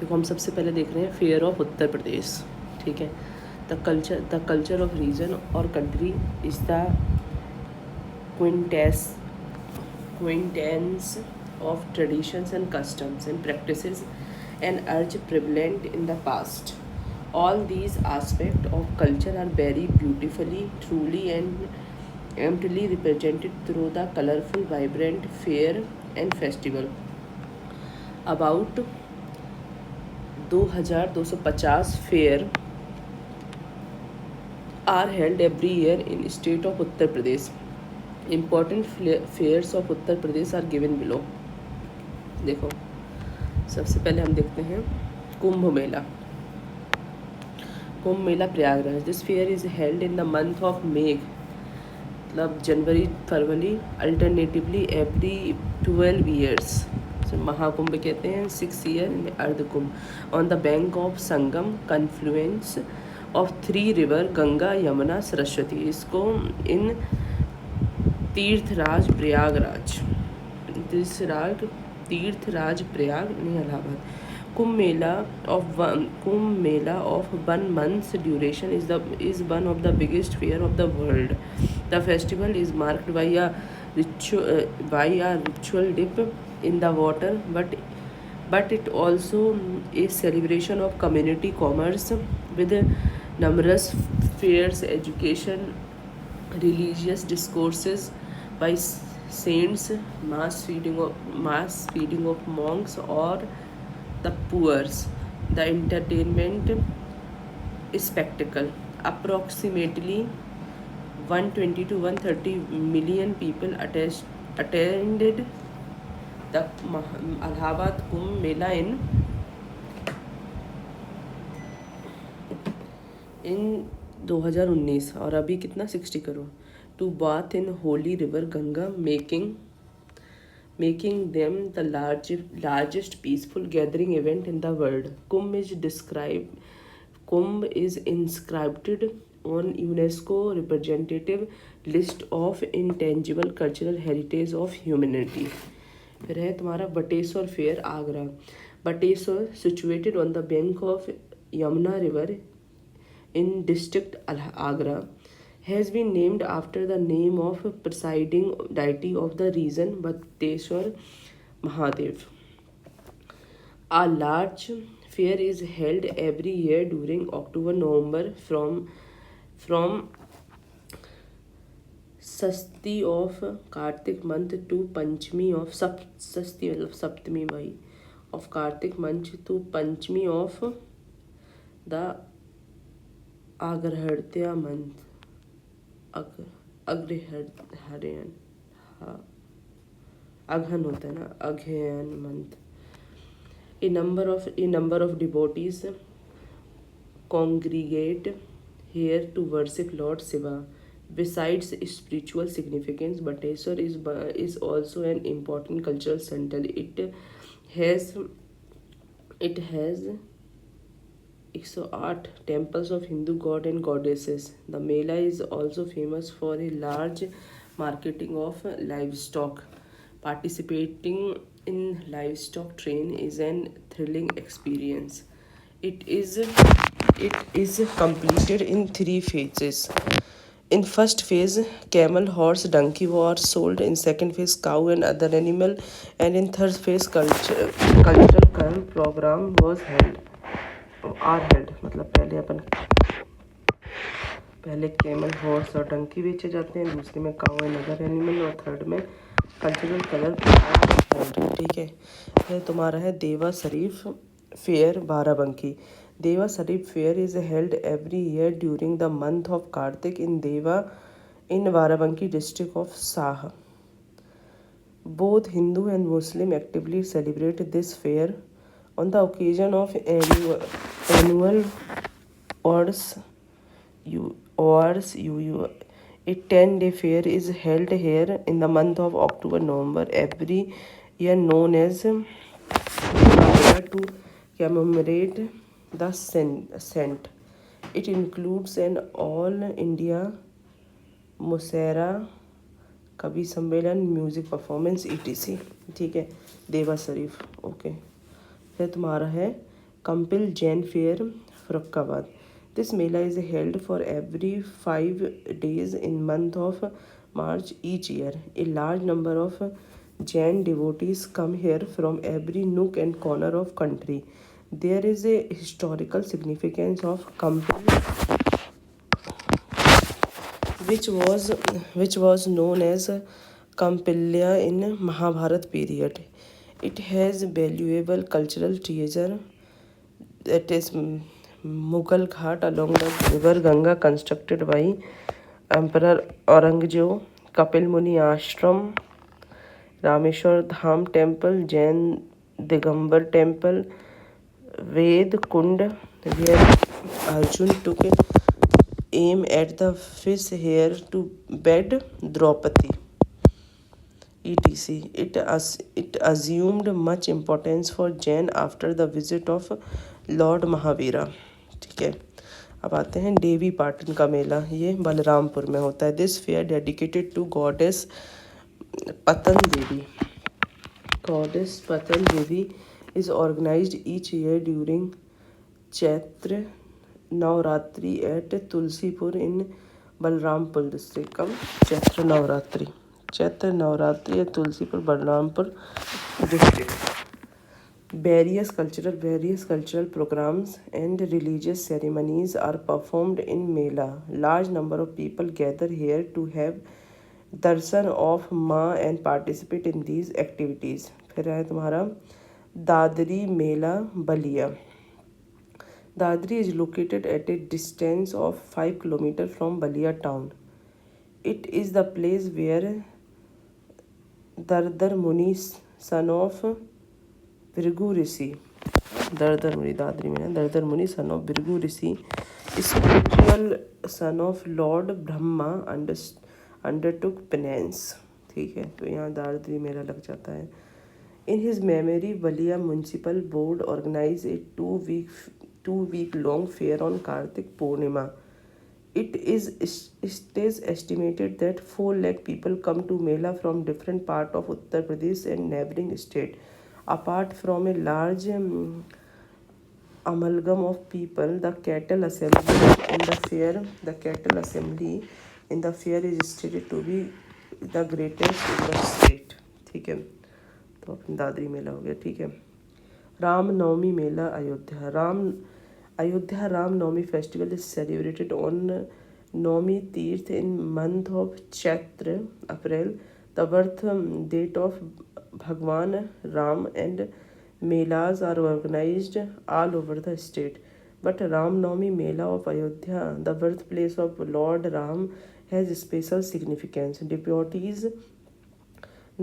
देखो हम सबसे पहले देख रहे हैं फेयर ऑफ उत्तर प्रदेश, ठीक है। द कल्चर ऑफ रीजन और country is the quintessence of traditions and customs and practices and urge prevalent in the past. All these aspects of culture are very beautifully, truly, and amply represented through the colorful, vibrant fair and festival. About 2250 fair are held every year in state of Uttar Pradesh. Important fairs of Uttar Pradesh are given below. देखो सबसे पहले हम देखते हैं Kumbh Mela. Kumbh Mela Prayagraj. This fair is held in the month of May, मतलब जनवरी फरवरी, alternatively every 12 years. Mahakumbh कहते हैं 6 ईयर में Ardhkumbh on the bank of Sangam confluence of 3 river Ganga Yamuna Saraswati. इसको इन तीर्थराज प्रयागराज नहीं Allahabad. Kumbh Mela of 1 month duration is one of the biggest fair of the world. The festival is marked by a ritual dip in the water, but it also is celebration of community commerce with numerous fairs, education, religious discourses by saints, mass feeding of monks or the poor, the entertainment spectacle. Approximately 120 to 130 million people attended the Allahabad Kumbh Mela in 2019 और अभी कितना 60 crore to bath in holy river Ganga, making them the largest peaceful gathering event in the world. Kumbh is inscribed on UNESCO representative list of intangible cultural heritage of humanity. फिर है तुम्हारा Bateshwar fair Agra. Bateshwar situated on the bank of Yamuna river in district Agra has been named after the name of presiding deity of the region, Bhatteshwar Mahadev. A large fair is held every year during October-November from Sasti of Kartik month to Panchami of Sasti मतलब सप्तमी भाई of Kartik month to Panchami of the Agrahardya month. अग्रहरण हाँ अघन होता है ना, अघयन month. A number of devotees congregate here to worship Lord Shiva. Besides spiritual significance, Bateshwar is also an important cultural center. It has 108 temples of Hindu god and goddesses. The Mela is also famous for a large marketing of livestock. Participating in livestock train is an thrilling experience. It is completed in 3 phases. In first phase, camel, horse, donkey were sold. In second phase, cow and other animal, and in third phase, cultural program was held. मतलब पहले camel, horse और डंकी बेचे जाते हैं, दूसरे में cow and other animal और third में कल्चरल कलर। ठीक है। फिर तुम्हारा है देवा Sharif fair Barabanki. Dewa Sharif fair is held every year during the month of Kartik in Barabanki district of Sah. Both Hindu and Muslim actively celebrate this fair on the occasion of annual Urs. A 10-day fair is held here in the month of October-November every year, known as Fair, to commemorate the saint. It includes an all-India मुसेरा, कवि सम्मेलन, music performance, etc. ठीक है। देवा शरीफ okay. फिर तुम्हारा है Kampil Jain Fair, Farakkabad. This Mela is held for every 5 days in month of March each year. A large number of Jain devotees come here from every nook and corner of country. There is a historical significance of Kampil, which was which was known as Kampilya in Mahabharat period. It has valuable cultural treasure, that is Mughal Ghat along the river Ganga, constructed by Emperor Aurangzeb, Kapil Muni Ashram, Rameshwar Dham Temple, Jain Digambar Temple, Ved Kund, where Arjun took aim at the fish hair to bed Draupadi, etc. It assumed much importance for Jain after the visit of Lord Mahavira. ठीक है, अब आते हैं देवी पाटन का मेला, ये बलरामपुर में होता है. This fair dedicated to goddess Patan Devi. Goddess Patan Devi is organized each year during Chaitra Navratri at Tulsipur in Balrampur district. Come, Chaitra Navratri. Chaitra Navratri at Tulsipur, Balrampur district. Various cultural programs and religious ceremonies are performed in Mela. Large number of people gather here to have darshan of maa and participate in these activities. फिर है तुम्हारा Dadri Mela Ballia. Dadri is located at a distance of 5 kilometre from Ballia town. It is the place where Dardar Muni son of Bhrigu ऋषि. दरदर मुनि दादरी में Dardar Muni son of Bhrigu Rishi, spiritual son of lord Brahma undertook penance. ठीक है, तो यहाँ दादरी मेला लग जाता है. In his memory Ballia municipal board organize a 2 week long fair on Kartik Purnima. It is estimated that 4 lakh people come to Mela from different parts of Uttar Pradesh and neighboring state. Apart from a large amalgam of people, the cattle assembly in the fair is stated to be the greatest in the state. ठीक है, तो अपनी दादरी मेला हो गया. ठीक है, Ramnavami Mela Ayodhya Ramnavami festival is celebrated on Navami तीर्थ in month of Chaitra April, the birth date of Bhagwan Ram, and melas are organised all over the state. But Ramnavami Mela of Ayodhya, the birthplace of Lord Ram, has special significance. Devotees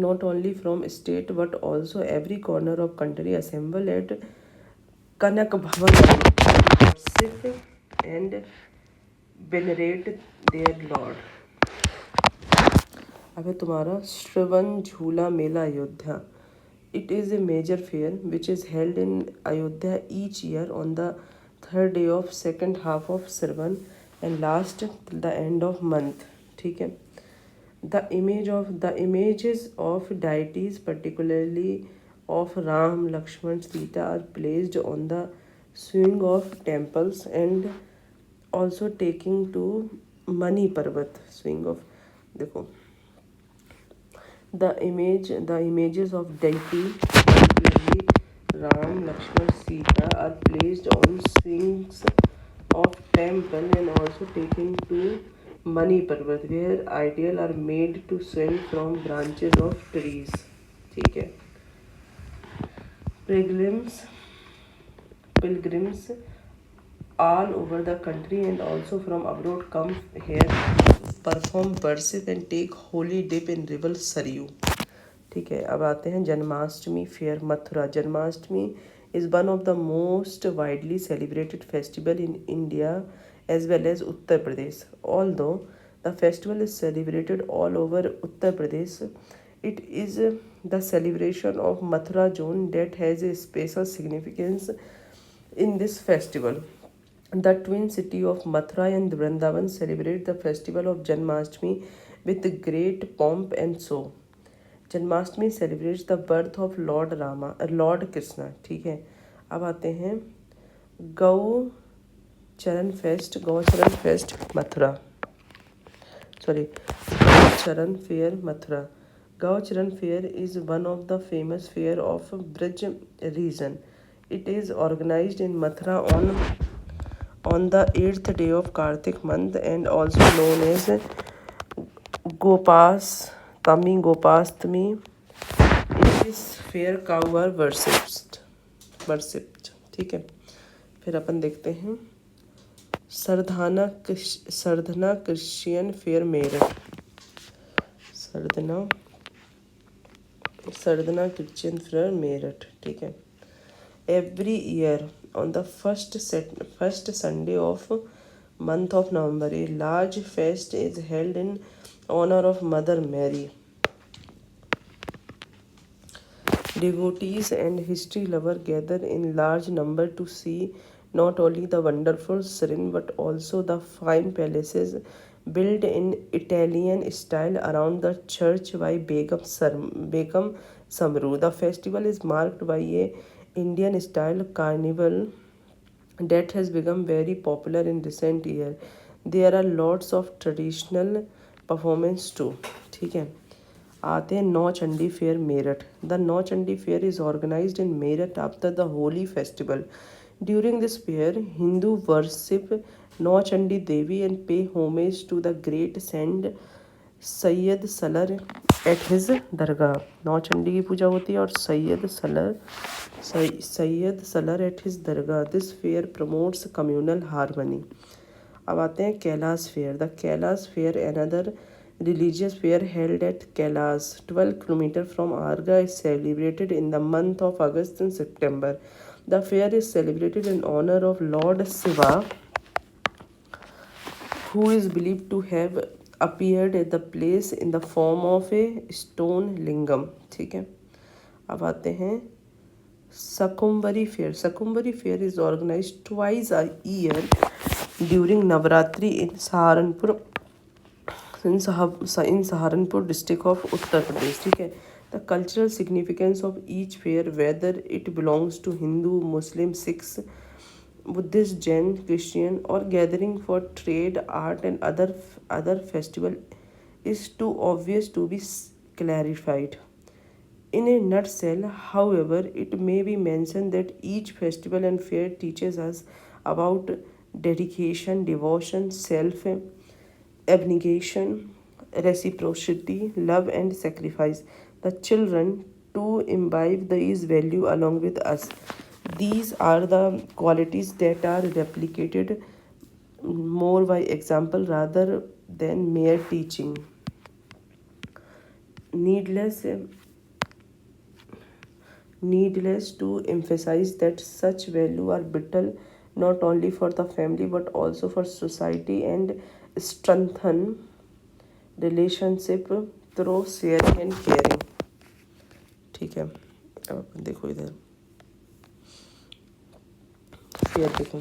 not only from state but also every corner of country assemble at Kanak Bhavan to worship and venerate their Lord. अब है तुम्हारा श्रवण झूला मेला Ayodhya. It is a major fair which is held in Ayodhya each year on the 3rd day of second half of Shravan and last till the end of month. ठीक है, the images of deities, particularly of Ram, Lakshman, Sita, are placed on the swing of temples and also taking to Mani Parvat swing of. देखो, the images of deity, particularly Ram, Lakshman, Sita, are placed on swings of temple and also taken to Mani Parvat, where ideal are made to swing from branches of trees. ठीक है, pilgrims all over the country and also from abroad come here to perform worship and take holy dip in river Saryu. ठीक है, अब आते हैं Janmashtami fair Mathura. Janmashtami is one of the most widely celebrated festival in India as well as Uttar Pradesh. Although the festival is celebrated all over Uttar Pradesh, it is the celebration of Mathura zone that has a special significance in this festival. The twin city of Mathura and Vrindavan celebrate the festival of Janmashtami with great pomp and show. Janmashtami celebrates the birth of lord Krishna. ठीक है, अब आते हैं Gaucharan fest Mathura, Gaucharan fair Mathura. Gaucharan Fair is one of the famous fair of Brij region. It is organized in Mathura on the 8th day of Kartik month and also known as Gopastami. In this fair cow are worshipped. ठीक है. फिर अपन देखते हैं Sardhana Christian fair Meerut. Sardhana Christian fair Meerut. ठीक है. Every year on the first Sunday of month of November, a large fest is held in honor of Mother Mary. Devotees and history lovers gather in large number to see not only the wonderful shrine but also the fine palaces built in Italian style around the church by Begum Samru. The festival is marked by a Indian style carnival that has become very popular in recent years. There are lots of traditional performance too. ठीक है. आते हैं Nau Chandi fair Meerut. The Nau Chandi fair is organised in Meerut after the Holi festival. During this fair Hindu worship Nau Chandi Devi and pay homage to the great saint Syed Salar at his dargah. Nau Chandi की पूजा होती है और Syed Salar at his dargah. This fair promotes communal harmony. अब आते हैं Kailash fair. The Kailash fair another religious fair held at Kailash 12 km from Arga is celebrated in the month of August and September. The fair is celebrated in honor of Lord Shiva, who is believed to have appeared at the place in the form of a stone lingam. ठीक है. अब आते हैं Sakumbari Fair. Sakumbari Fair is organized twice a year during Navratri in Saharanpur district of Uttar Pradesh. ठीक है. The cultural significance of each fair, whether it belongs to Hindu, Muslim, Sikhs, Buddhist, Jain, Christian, or gathering for trade, art, and other festival, is too obvious to be clarified. In a nutshell, however, it may be mentioned that each festival and fair teaches us about dedication, devotion, abnegation, reciprocity, love, and sacrifice. The children to imbibe these values along with us. These are the qualities that are replicated more by example rather than mere teaching. Needless to emphasize that such values are vital not only for the family but also for society and strengthen relationship through sharing and caring. ठीक है. अब अपन देखो इधर fair देखो.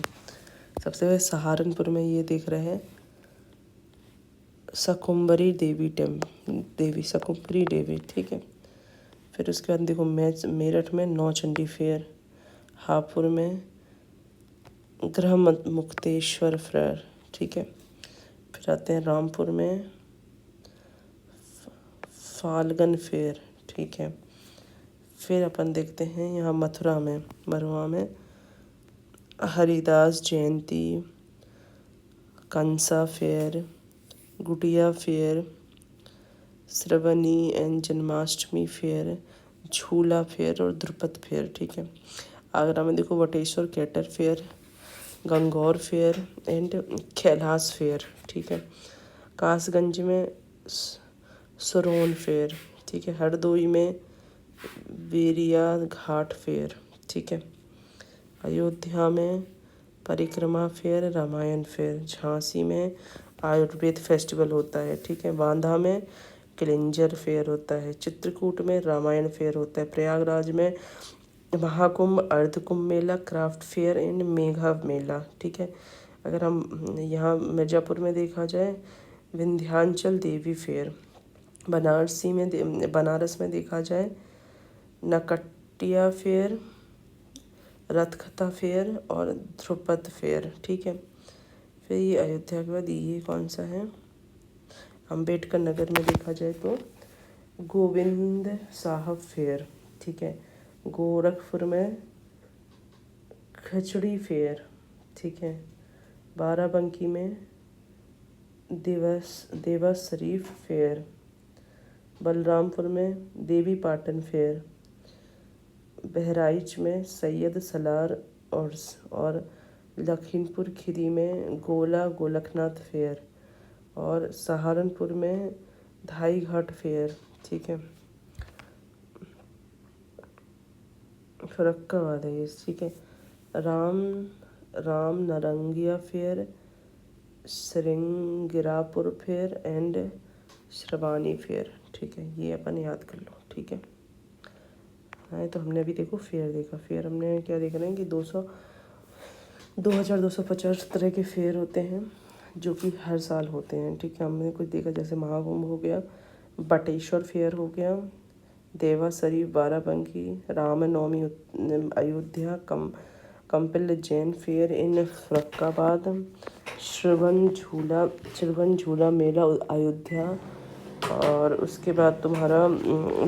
सबसे पहले सहारनपुर में ये देख रहे हैं सकुम्बरी देवी. ठीक है. फिर उसके बाद देखो मेरठ में नौ चंडी फेयर. हापुड़ में ग्रह मुक्तेश्वर फेयर. ठीक है. फिर आते हैं रामपुर में फाल्गन फेयर. ठीक है. फिर अपन देखते हैं यहाँ मरवा में Haridas Jayanti, Kansa fair, Gutiya fair, Shravani and Janmashtami fair, Jhula fair और द्रुपद फेयर. ठीक है. आगरा में देखो Bateshwar cattle fair, Gangaur fair and Kailash fair. ठीक है. कासगंज में सरोन फेयर. ठीक है. हरदोई में बेरिया घाट फेयर. ठीक है. अयोध्या में परिक्रमा फेयर, रामायण फेयर. झांसी में आयुर्वेद फेस्टिवल होता है. ठीक है. बांधा में क्लिंजर फेयर होता है. चित्रकूट में रामायण फेयर होता है. प्रयागराज में महाकुंभ, अर्धकुंभ मेला, क्राफ्ट फेयर एंड मेघा मेला. ठीक है. अगर हम यहाँ मिर्ज़ापुर में देखा जाए विंध्याचल देवी फेयर. बनारस में देखा जाए नकटिया फेयर, रथकथा फेयर और ध्रुपद फेयर, ठीक है। फिर ये अयोध्या के बाद ये कौन सा है, अम्बेडकर नगर में देखा जाए तो गोविंद साहब फेयर, ठीक है। गोरखपुर में खिचड़ी फेयर, ठीक है। बाराबंकी में देवा शरीफ फेयर, बलरामपुर में देवी पाटन फेयर, बहराइच में सैयद सलार और लखीमपुर खीरी में गोला गोलखनाथ फेयर और सहारनपुर में धाई घाट फेयर, ठीक है। फरक्काबाद है ये, ठीक है। Ram Narangiya fair, Shringrapur fair and Shravani fair, ठीक है। ये अपन याद कर लो, ठीक है। हाँ, तो हमने अभी देखो फेयर देखा। फेयर हमने क्या देख रहे हैं कि 2250 तरह के फेयर होते हैं जो कि हर साल होते हैं, ठीक है। हमने कुछ देखा जैसे महाकुंभ हो गया, बटेश्वर फेयर हो गया, देवा शरीफ बाराबंकी, रामनवमी अयोध्या, कंपिल जैन फेयर इन फरक्काबाद, श्रवण झूला मेला अयोध्या, और उसके बाद तुम्हारा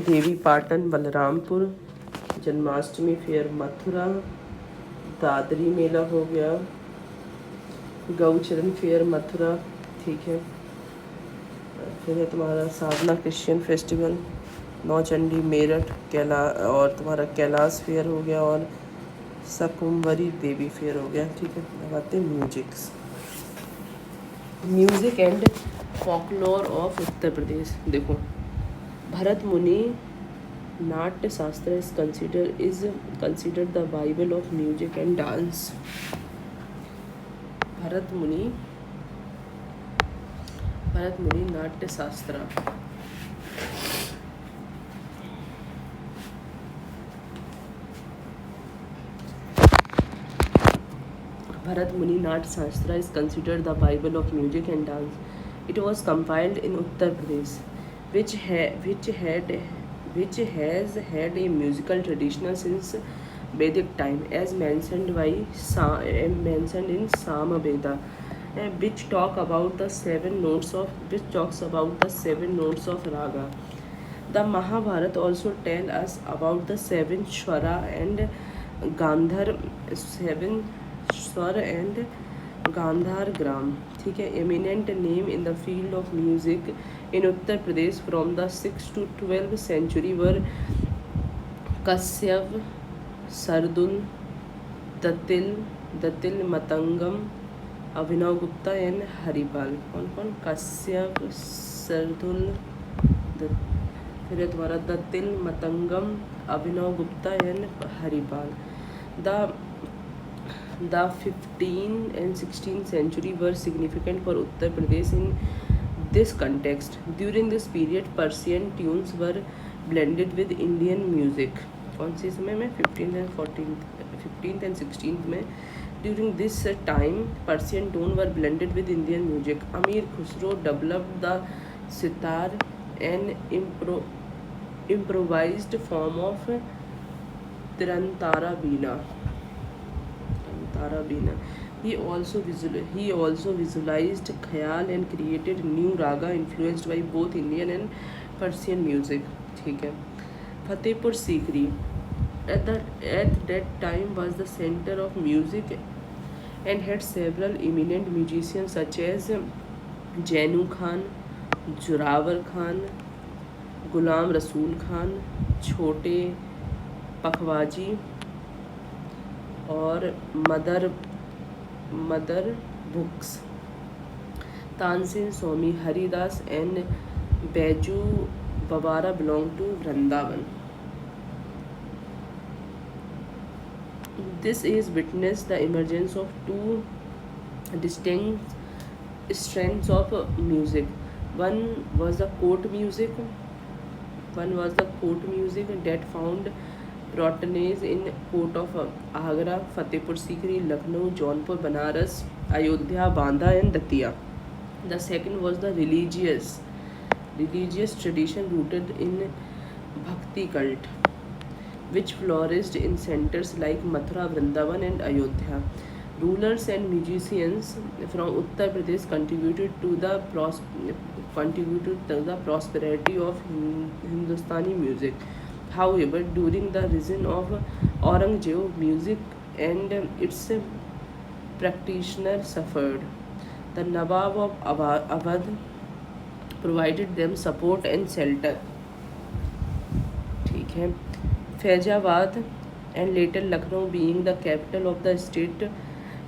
देवी पाटन बलरामपुर, जन्माष्टमी फेयर मथुरा, दादरी मेला हो गया, गौचरण फेयर मथुरा, ठीक है। फिर है तुम्हारा साधना क्रिश्चियन फेस्टिवल, नौचंडी मेरठ और तुम्हारा कैलाश फेयर हो गया, और सकुम्बरी देवी फेयर हो गया, ठीक है। अब आते हैं music and folklore of Uttar प्रदेश। देखो, भरत मुनि नाट्य शास्त्र is considered the Bible of music and dance. Bharat मुनि नाट्य शास्त्र is considered the Bible of music and dance. It was compiled in Uttar Pradesh, which has had a musical tradition since Vedic time, as mentioned in Samaveda, which talks about the seven notes of raga. The Mahabharata also tells us about the seven swara and Gandhar gram, ठीक है। eminent name in the field of music in Uttar Pradesh from the 6th to 12th century were Kasyav, Sardul, Datil Matangam, Abhinav Gupta and Haripal। कौन कश्यप, सरदुल, फिर है तुम्हारा Dattil, Matangam, Abhinav Gupta and Haripal. The 15th and 16th century were significant for Uttar Pradesh in this context. During this period, Persian tunes were blended with Indian music. कौन सी समय में 15th and 16th में during this time Persian tune were blended with Indian music. Amir Khusro developed the sitar, an improvised form of Tirantara Veena. He also visualized khayal and created new raga influenced by both Indian and Persian music, ठीक है। Fatehpur Sikri at that time was the center of music and had several eminent musicians such as Jainu Khan, Jorawar Khan, Ghulam Rasool Khan, छोटे पखवाजी और मदर बुक्स, Tansen Swami Haridas and Baiju Bawra belong to Vrindavan. This is witnessed the emergence of two distinct strands of music. One was the court music that found protagonist in court of Agra, Fatehpur Sikri, Lucknow, Jaunpur, Banaras, Ayodhya, Banda and Datia. The second was the religious tradition rooted in bhakti cult. which flourished in centers like Mathura, Vrindavan, and Ayodhya. Rulers and musicians from Uttar Pradesh contributed to the prosperity of Hindustani music. However, during the reign of Aurangzeb, music and its practitioners suffered. The Nawab of Awadh provided them support and shelter. ठीक है. Faizabad and later Lucknow, being the capital of the state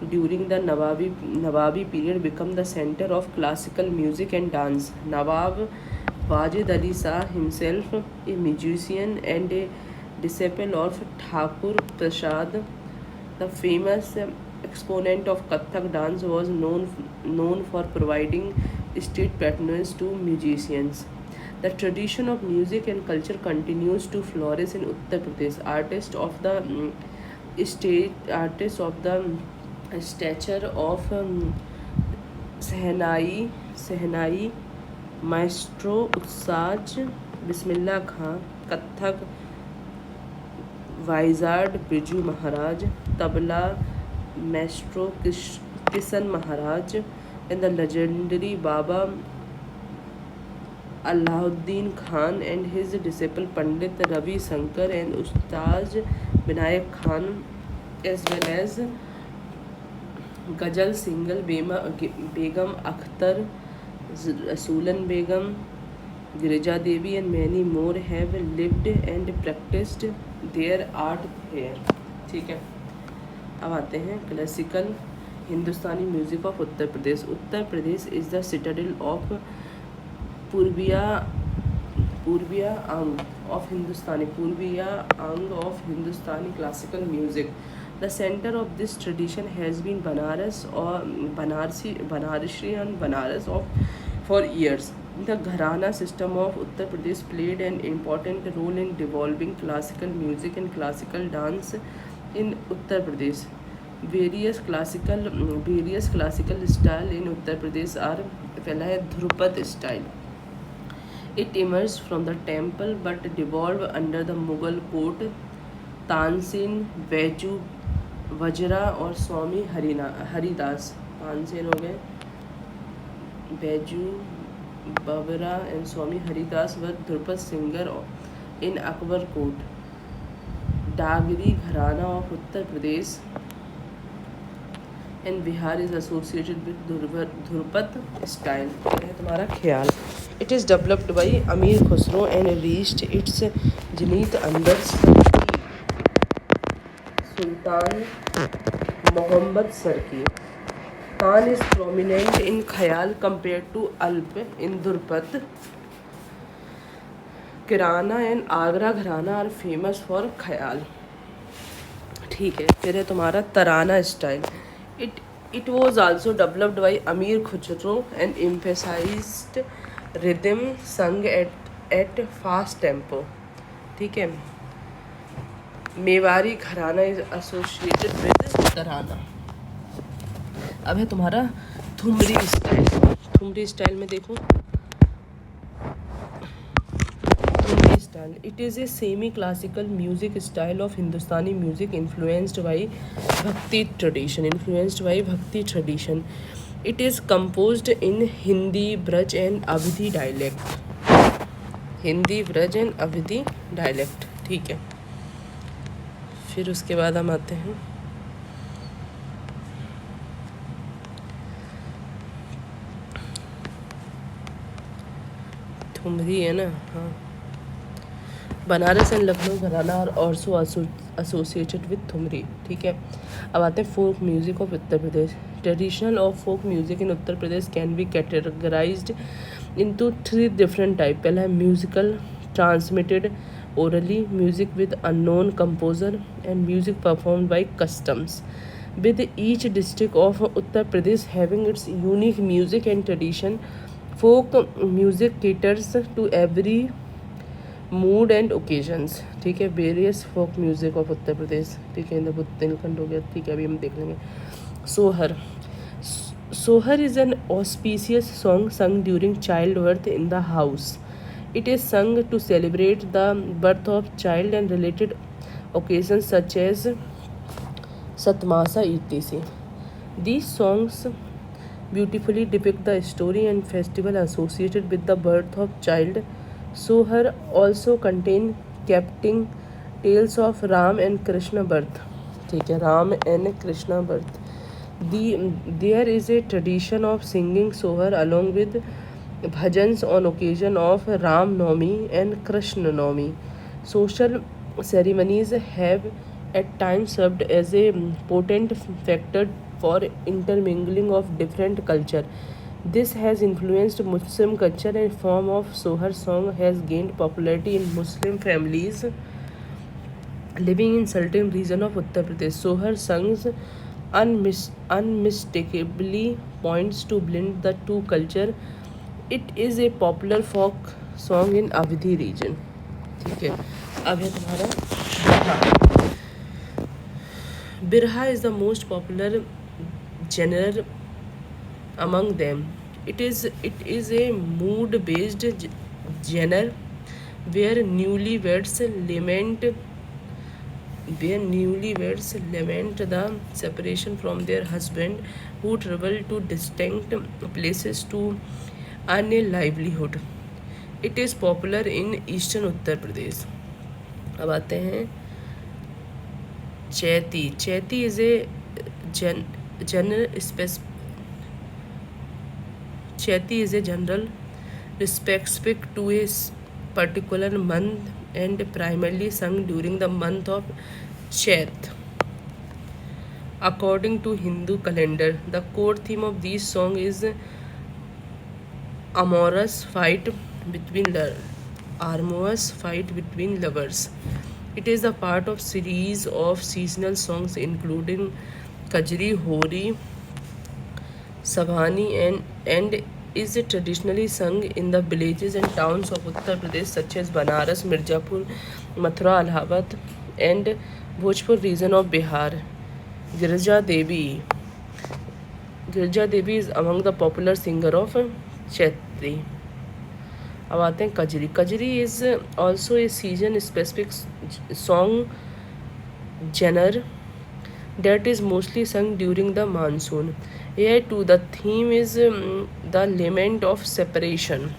during the Nawabi period, became the center of classical music and dance. Nawab Wajid Ali Shah, himself a musician and a disciple of Thakur Prasad, the famous exponent of Kathak dance, was known for providing state patronage to musicians. The tradition of music and culture continues to flourish in Uttar Pradesh. Artists of the stature of Sehnai, Maestro Utsaj Bismillah Khan, Kathak Vizard Biju Maharaj, Tabla Maestro Kisan Maharaj, and the legendary Baba Alauddin Khan and his disciple Pandit Ravi Shankar and Ustaz Vinayak Khan, as well as Ghazal singer Begum Akhtar, Rasulan Begum, Girija Devi, and many more have lived and practiced their art here. ठीक है. अब आते हैं classical Hindustani music of Uttar Pradesh. Uttar Pradesh is the Citadel of Purvia अंग of Hindustani classical music. The center of this tradition has been Banaras and Banaras for years. The Gharana system of Uttar Pradesh played an important role in developing classical music and classical dance in Uttar Pradesh. Various classical style in Uttar Pradesh are पहला है Dhrupad style. It emerged from the temple but devolved under the Mughal court. Tansen, Baiju, Vajra और स्वामी हरिदास. तानसेन हो गए, Baiju, बवरा and Swami Haridas were Drupad singer in Akbar court. Dagri Gharana of Uttar Pradesh and Bihar is associated with Drupad style. है तुम्हारा ख्याल. It is developed by Amir Khusro and reached its zenith under Sultan Muhammad Sarki. Khan is prominent in Khayal compared to Alp in Drupad. Kirana and Agra Gharana are famous for Khayal. ठीक है. फिर है तुम्हारा तराना style. It was also developed by Amir Khusro and emphasized rhythm sung at fast tempo. ठीक है. मेवाड़ी घराना is associated with तराना. अब है तुम्हारा ठुमरी स्टाइल. ठुमरी स्टाइल में देखो, thumri style it is a semi classical music style of Hindustani music influenced by भक्ति tradition. It is composed in Hindi, Braj and Avidhi dialect. ठीक है. फिर उसके बाद हम आते हैं ठुमरी है ना. हाँ. बनारस एंड लखनऊ घराना और ऑल्सो एसोसिएटेड विद ठुमरी. ठीक है. अब आते हैं folk music of Uttar Pradesh. Traditional of folk music in Uttar Pradesh can be categorized into 3 different type. पहला है musical transmitted orally, music with unknown composer, and music performed by customs. With each district of Uttar Pradesh having its unique music and tradition, folk music caters to every mood and occasions. ठीक है. Various folk music of Uttar Pradesh. ठीक है. इंद्र बुंदेलखंड हो गया. ठीक है. अभी हम देख लेंगे. सोहर is an auspicious song sung during childbirth in the house. It is sung to celebrate the birth of child and related occasions such as Satmasa etc. These songs beautifully depict the story and festival associated with the birth of child. Sohar also contain capting tales of Ram and Krishna birth. ठीक है, Ram and Krishna birth. There is a tradition of singing Sohar along with bhajans on occasion of Ram Navami and Krishna Navami. Social ceremonies have at times served as a potent factor for intermingling of different culture. This has influenced Muslim culture and form of Sohar song has gained popularity in Muslim families living in certain region of Uttar Pradesh. Sohar songs unmistakably points to blend the two culture. It is a popular folk song in Awadhi region. ठीक है, अब है तुम्हारा बिरहा. Birha is the most popular genre among them. It is a mood based genre where newlyweds lament the separation from their husband who travel to distinct places to earn a livelihood. It is popular in eastern Uttar Pradesh. अब आते हैं चैती. चैती is a general specific to a particular month and primarily sung during the month of Chaith. According to Hindu calendar, the core theme of these songs is amorous fight between lovers. It is a part of series of seasonal songs including Kajri, Hori, Savani and is traditionally sung in the villages and towns of Uttar Pradesh such as Banaras, Mirzapur, Mathura, Allahabad and Bhojpur region of Bihar. Girija Devi is among the popular singer of Chaitri. अब आते हैं Kajri. Kajri is also a season specific song genre that is mostly sung during the monsoon. Here too the theme is the lament of separation,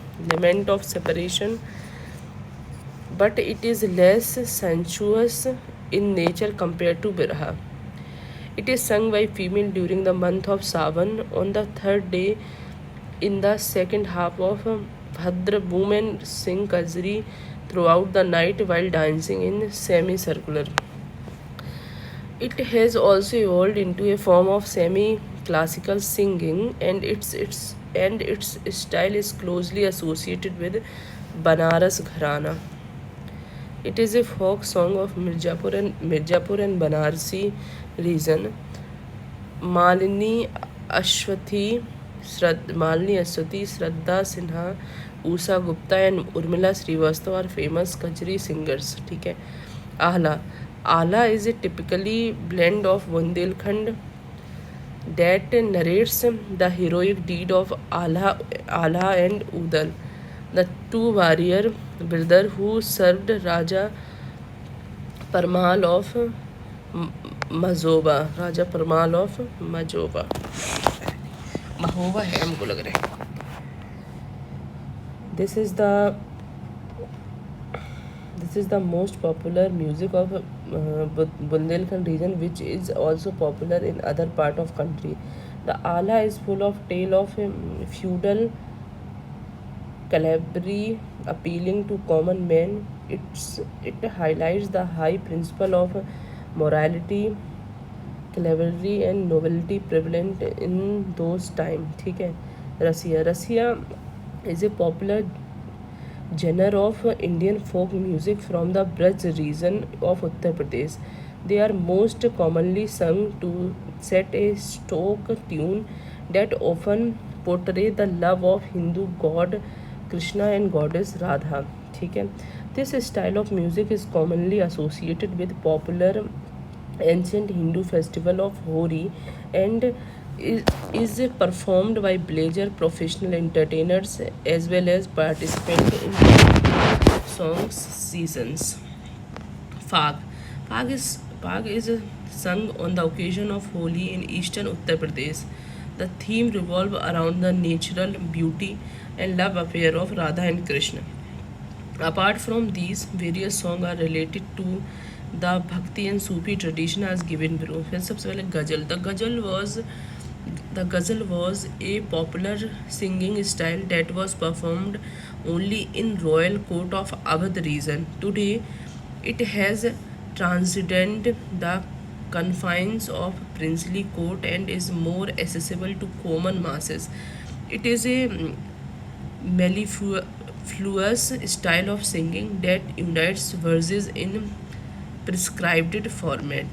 but it is less sensuous in nature compared to birha. It is sung by female during the month of Sawan on the third day in the second half of Bhadra. Women sing kajri throughout the night while dancing in semicircular. It has also evolved into a form of semi-classical singing, and its style is closely associated with Banaras Gharana. It is a folk song of Mirzapur and Banarsi region. Malini Ashwathi, Shraddha Sinha, Usha Gupta and Urmila Srivastava are famous kajri singers. ठीक है. Ala is a typically blend of Bundelkhand that narrates the heroic deed of Ala and Udal, the two warrior brothers who served Raja Parmal of Mazoba. Mahoba है हमको लग रहा है. This is the most popular music of Bundelkhand region, which is also popular in other part of country. The ala is full of tale of feudal calabri appealing to common men. It highlights the high principle of morality, cavalry and nobility prevalent in those time. ठीक है. Rasiya is a popular genre of Indian folk music from the Braj region of Uttar Pradesh. They are most commonly sung to set a stock tune that often portray the love of Hindu god Krishna and goddess Radha. ठीक है. This style of music is commonly associated with popular ancient Hindu festival of Hori and is performed by villager professional entertainers as well as participants in songs seasons. Fag. Pag is sung on the occasion of Holi in eastern Uttar Pradesh. The theme revolves around the natural beauty and love affair of Radha and Krishna. Apart from these, various songs are related to the Bhakti and Sufi tradition as given below. फिर सबसे पहले गजल. The ghazal was a popular singing style that was performed only in royal court of Awadh region. Today, it has transcended the confines of princely court and is more accessible to common masses. It is a mellifluous style of singing that unites verses in prescribed format.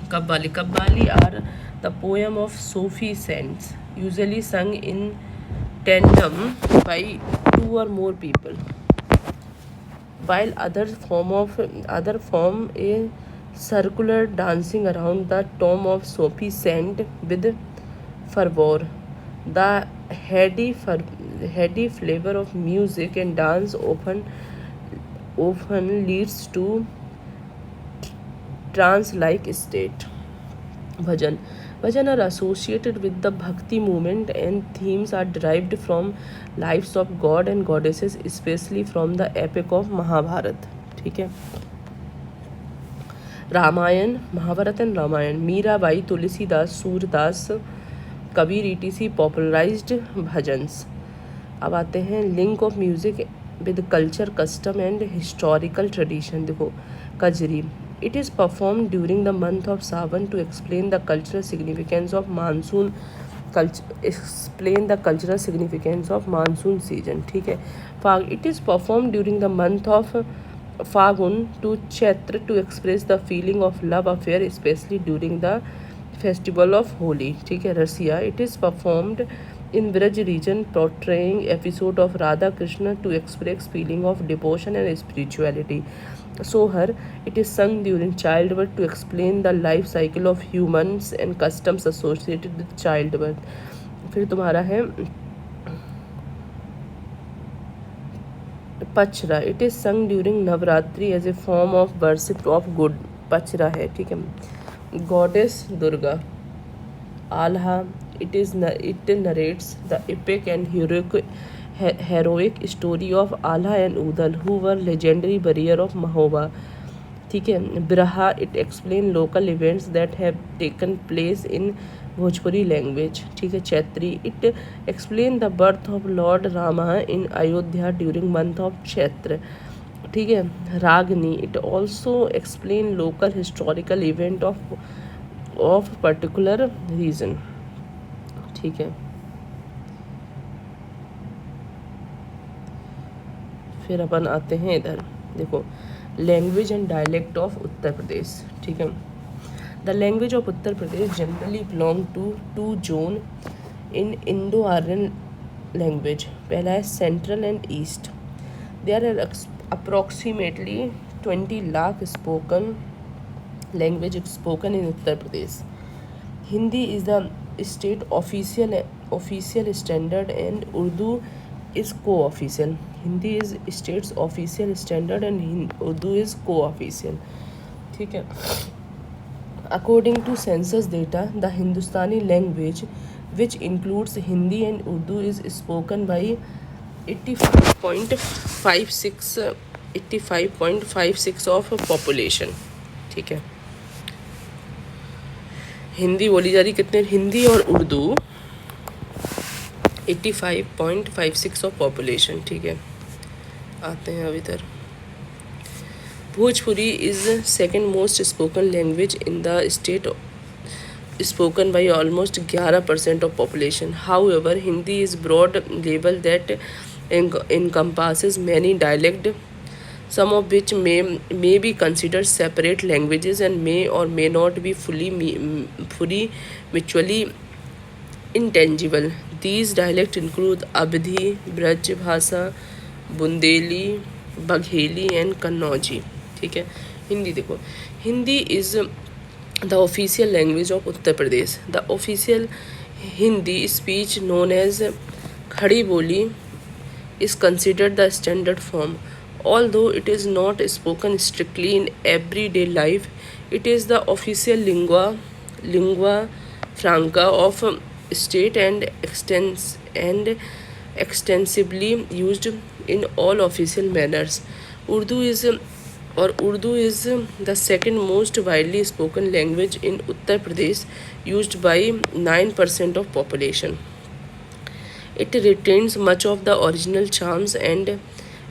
Kabbali are the poem of Sufi saints, usually sung in tandem by two or more people, while other form a circular dancing around the tomb of Sufi saint with fervor. The heady flavor of music and dance often leads to trance-like state. Bhajan. Bhajan are associated with the Bhakti movement and themes are derived from lives of god and goddesses, especially from the epic of Mahabharata. ठीक है. Ramayana, Mahabharata and Ramayana. Mirabai, Tulsidas, Surdas, Kabir etc popularized bhajans. अब आते हैं link of music with culture, custom and historical tradition. देखो Kajari. It is performed during the month of Sawan to explain the cultural significance of monsoon. Explain the cultural significance of monsoon season. ठीक है. फाग. It is performed during the month of Fagun to Chaitra to express the feeling of love affair, especially during the festival of Holi. ठीक है. Rasiya. It is performed in Braj region portraying episode of Radha Krishna to express feeling of devotion and spirituality. Sohar. It is sung during childbirth to explain the life cycle of humans and customs associated with childbirth. फिर तुम्हारा है पचरा. It is sung during Navratri as a form of worship of good. पचरा है. ठीक है. Goddess Durga. Alha. It narrates the epic and heroic story of Alha and Udal, who were legendary warrior of Mahoba. ठीक है. Braha. It explains local events that have taken place in Bhojpuri language. ठीक है. Chaitri. It explains the birth of Lord Rama in Ayodhya during month of Chaitra. ठीक है. Ragini. It also explains local historical event of particular region. ठीक है. फिर अपन आते हैं इधर. देखो language and dialect of Uttar Pradesh. ठीक है. The language of Uttar Pradesh generally belong to two zone in Indo Aryan language. पहला है central and east. There are approximately 20 lakh spoken language spoken in Uttar Pradesh. Hindi is the state official standard and Urdu is co-official. Hindi is state's official standard and Urdu is co-official. ठीक है. According to census data, the Hindustani language, which includes Hindi and Urdu, is spoken by 85.56 of population. ठीक है. हिंदी बोली जा रही कितने? हिंदी और Urdu 85.56 of population. ठीक है. आते हैं अब इधर. Bhojpuri is second most spoken language in the state, spoken by almost 11% of population. However Hindi is broad level that encompasses many dialects, some of which may be considered separate languages and may or may not be fully mutually intangible. These dialects include Abdhi, Braj भाषा, Bundeli, Bagheli and Kannauji. ठीक है. हिंदी देखो. Hindi is the official language of Uttar Pradesh. The official Hindi speech known as Khari Boli is considered the standard form. Although it is not spoken strictly in everyday life, it is the official lingua franca of state and extensively used in all official manners. Urdu is Urdu is the second most widely spoken language in Uttar Pradesh, used by 9% of population. It retains much of the original charms and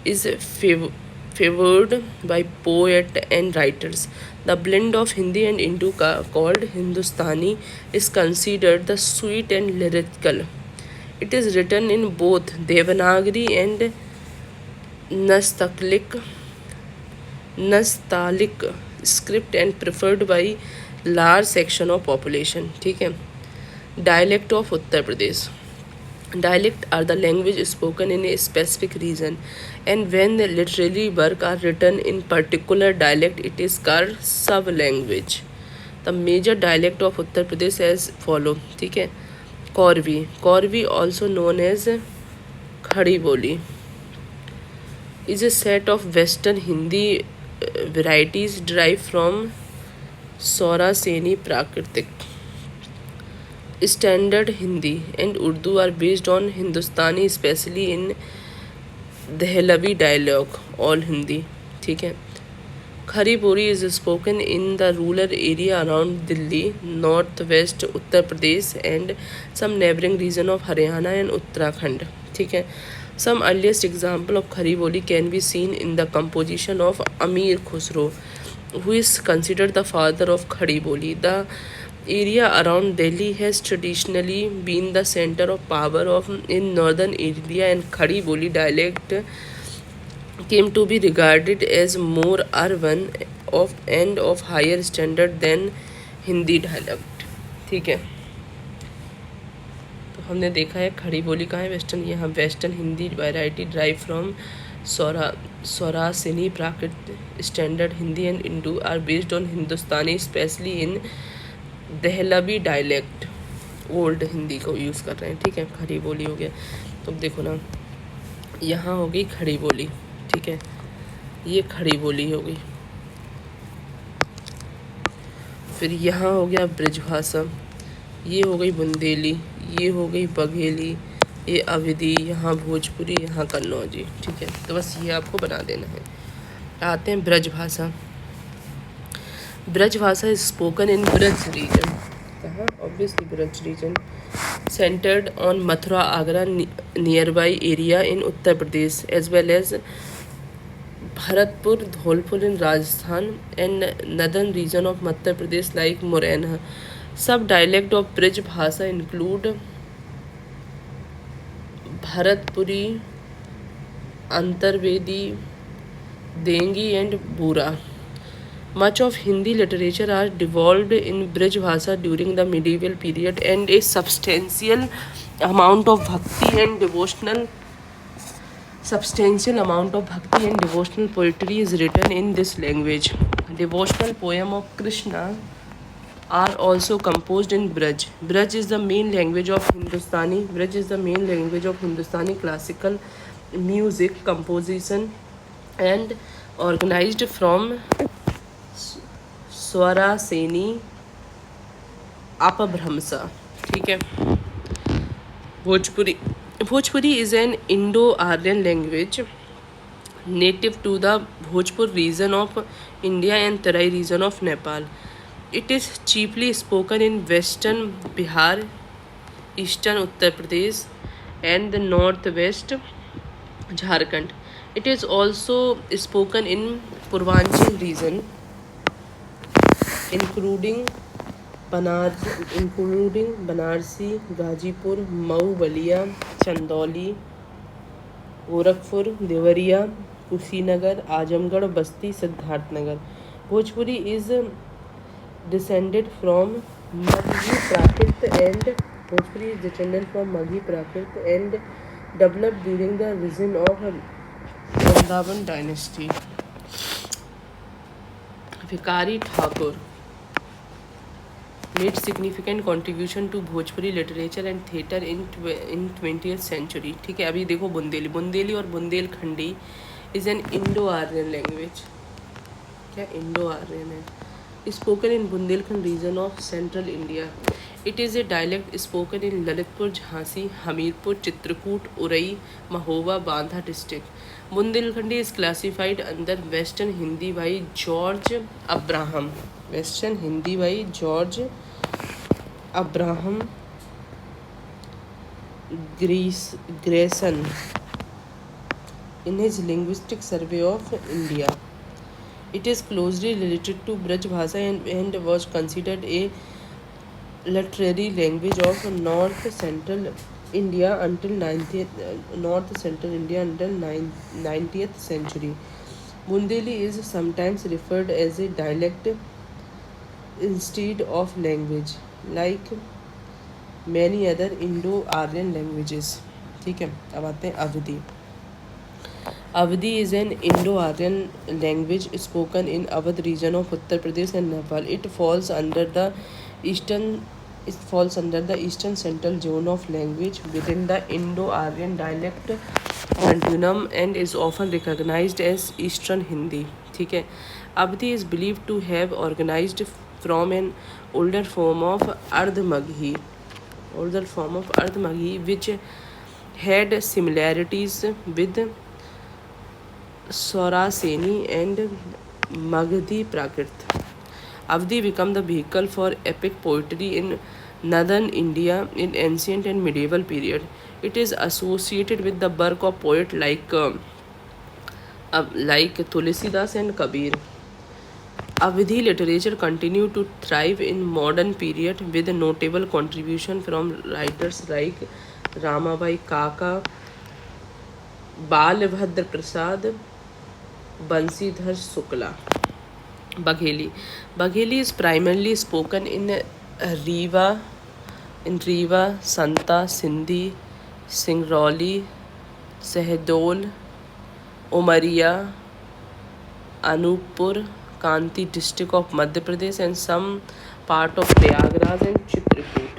is favored by poets and writers. The blend of Hindi and Urdu called Hindustani is considered the sweet and lyrical. It is written in both Devanagari and Nastaliq script and preferred by large section of population. ठीक है. Dialect of Uttar Pradesh. Dialect are the language spoken in a specific region, and when the literary work are written in particular dialect, it is called sub-language. The major dialect of Uttar Pradesh as follow. ठीक है. Korvi also known as खड़ी Boli is a set of Western Hindi varieties derived from Sauraseni Prakritic. Standard Hindi and Urdu are based on Hindustani, especially in Dehlavi dialogue, all Hindi. ठीक है. खरी बोली is spoken in the rural area around Delhi, northwest Uttar Pradesh and some neighboring region of Haryana and Uttarakhand. ठीक है. Some earliest example of खरी बोली can be seen in the composition of Amir Khusro, who is considered the father of खड़ी बोली. The area around Delhi has traditionally been the center of power in northern India, and खड़ी बोली dialect came to be regarded as more urban and of higher standard than Hindi dialect. ठीक है. तो हमने देखा है खड़ी बोली कहाँ है, वेस्टर्न, यहाँ western Hindi variety drive from Sauraseni Prakrit. Standard Hindi and Urdu are based on Hindustani, especially in Dehlavi dialect. Old Hindi को यूज़ कर रहे हैं. ठीक है. खड़ी बोली हो गया. तो देखो ना, यहाँ हो गई खड़ी बोली. ठीक है. ये खड़ी बोली हो गई. फिर यहाँ हो गया ब्रजभाषा, ये हो गई बुंदेली, ये हो गई बघेली, ये अवधी, यहाँ भोजपुरी, यहाँ कन्नौजी. ठीक है. तो बस ये आपको बना देना है. आते हैं Brajbhasha. Brajbhasha is spoken in Braj region. कहाँ? Obviously Braj region. Centred on Mathura, Agra, nearby area in Uttar Pradesh, as well as Bharatpur, Dholpur in Rajasthan and northern region of Madhya Pradesh like Morena. Sub-dialect of Brij Bhasha include Bharatpuri, Antarvedi, Dengi and Bura. Much of Hindi literature are developed in Brij Bhasha during the medieval period, and a substantial amount of bhakti and devotional poetry is written in this language. Devotional poem of Krishna are also composed in Braj. Braj is the main language of Hindustani. Classical music composition and organized from Swaraseni Apabhramsa. ठीक है. Bhojpuri is an Indo-Aryan language native to the Bhojpur region of India and Tarai region of Nepal. It is chiefly spoken in western Bihar, eastern Uttar Pradesh and the northwest Jharkhand. It is also spoken in Purvanchal region, including Banarsi, Gazipur, Mऊ, Balia, Chandoli, Gorakhpur, Deoria, Kushinagar, Azamgarh, Basti, Siddharthnagar. Bhojpuri is descended from Maghi Prakrit and developed during the reign of Vrindavan dynasty. Vikari Thakur made significant contribution to Bhojpuri literature and theatre in 20th century. ठीक है. अभी देखो बुंदेली और Bundelkhandi is an Indo Aryan language. क्या Indo Aryan है? Spoken in Bundelkhand region of central India. It is a dialect spoken in Lalitpur, Jhansi, Hamirpur, Chitrakoot, Orai, Mahoba, Banda district. Bundelkhandi is classified under western Hindi by George Abraham. Western Hindi by George Abraham Grierson in his linguistic survey of India. It is closely related to Braj Bhasha and was considered a literary language of North Central India until 90th century. Bundeli is sometimes referred as a dialect instead of language, like many other Indo-Aryan languages. ठीक है, अब आते हैं अवधी। Awadhi is an Indo-Aryan language spoken in Awadh region of Uttar Pradesh and Nepal. It falls under the eastern central zone of language within the Indo-Aryan dialect continuum and is often recognized as Eastern Hindi. ठीक है, Awadhi is believed to have organized from an older form of Ardh-Maghi, which had similarities with Sauraseni and Magadhi Prakrit. Avdi became the vehicle for epic poetry in northern India in ancient and medieval period. It is associated with the work of poets like Tulsidas and Kabir. Awadhi literature continued to thrive in modern period with notable contribution from writers like Ramabai Kaka, Balabhadra Prasad, Bansidhar Shukla. Bagheli is primarily spoken in Rewa, Santa, Sindhi, Singrauli, Sahdol, Umaria, Anuppur, Kanti district of Madhya Pradesh and some part of Prayagraj and Chitrakoot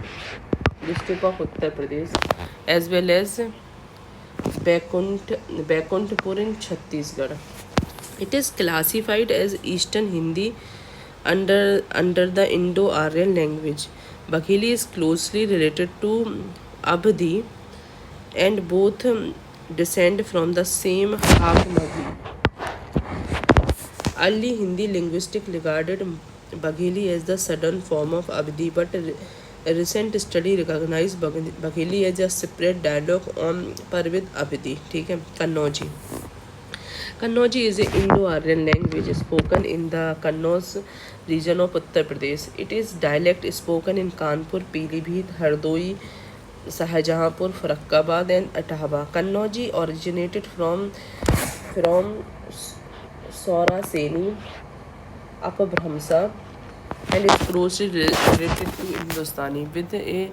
district of Uttar Pradesh, as well as Bekuntpur in Chhattisgarh. It is classified as Eastern Hindi under the Indo-Aryan language. Bagheli is closely related to Abdi and both descend from the same Hag-Maghi. Early Hindi linguistics regarded Bagheli as the southern form of Abdi, but a recent study recognized Bagheli as a separate dialogue on par with Abdi. ठीक है, Kannauji. Kannauji is an Indo-Aryan language spoken in the Kannauj region of Uttar Pradesh. It is dialect spoken in Kanpur, Pilibhit, Hardoi, Shahjahanpur, Farakkabad and Etawah. Kannauji originated from Sauraseni, Apabhramsa and is closely related to Hindustani with a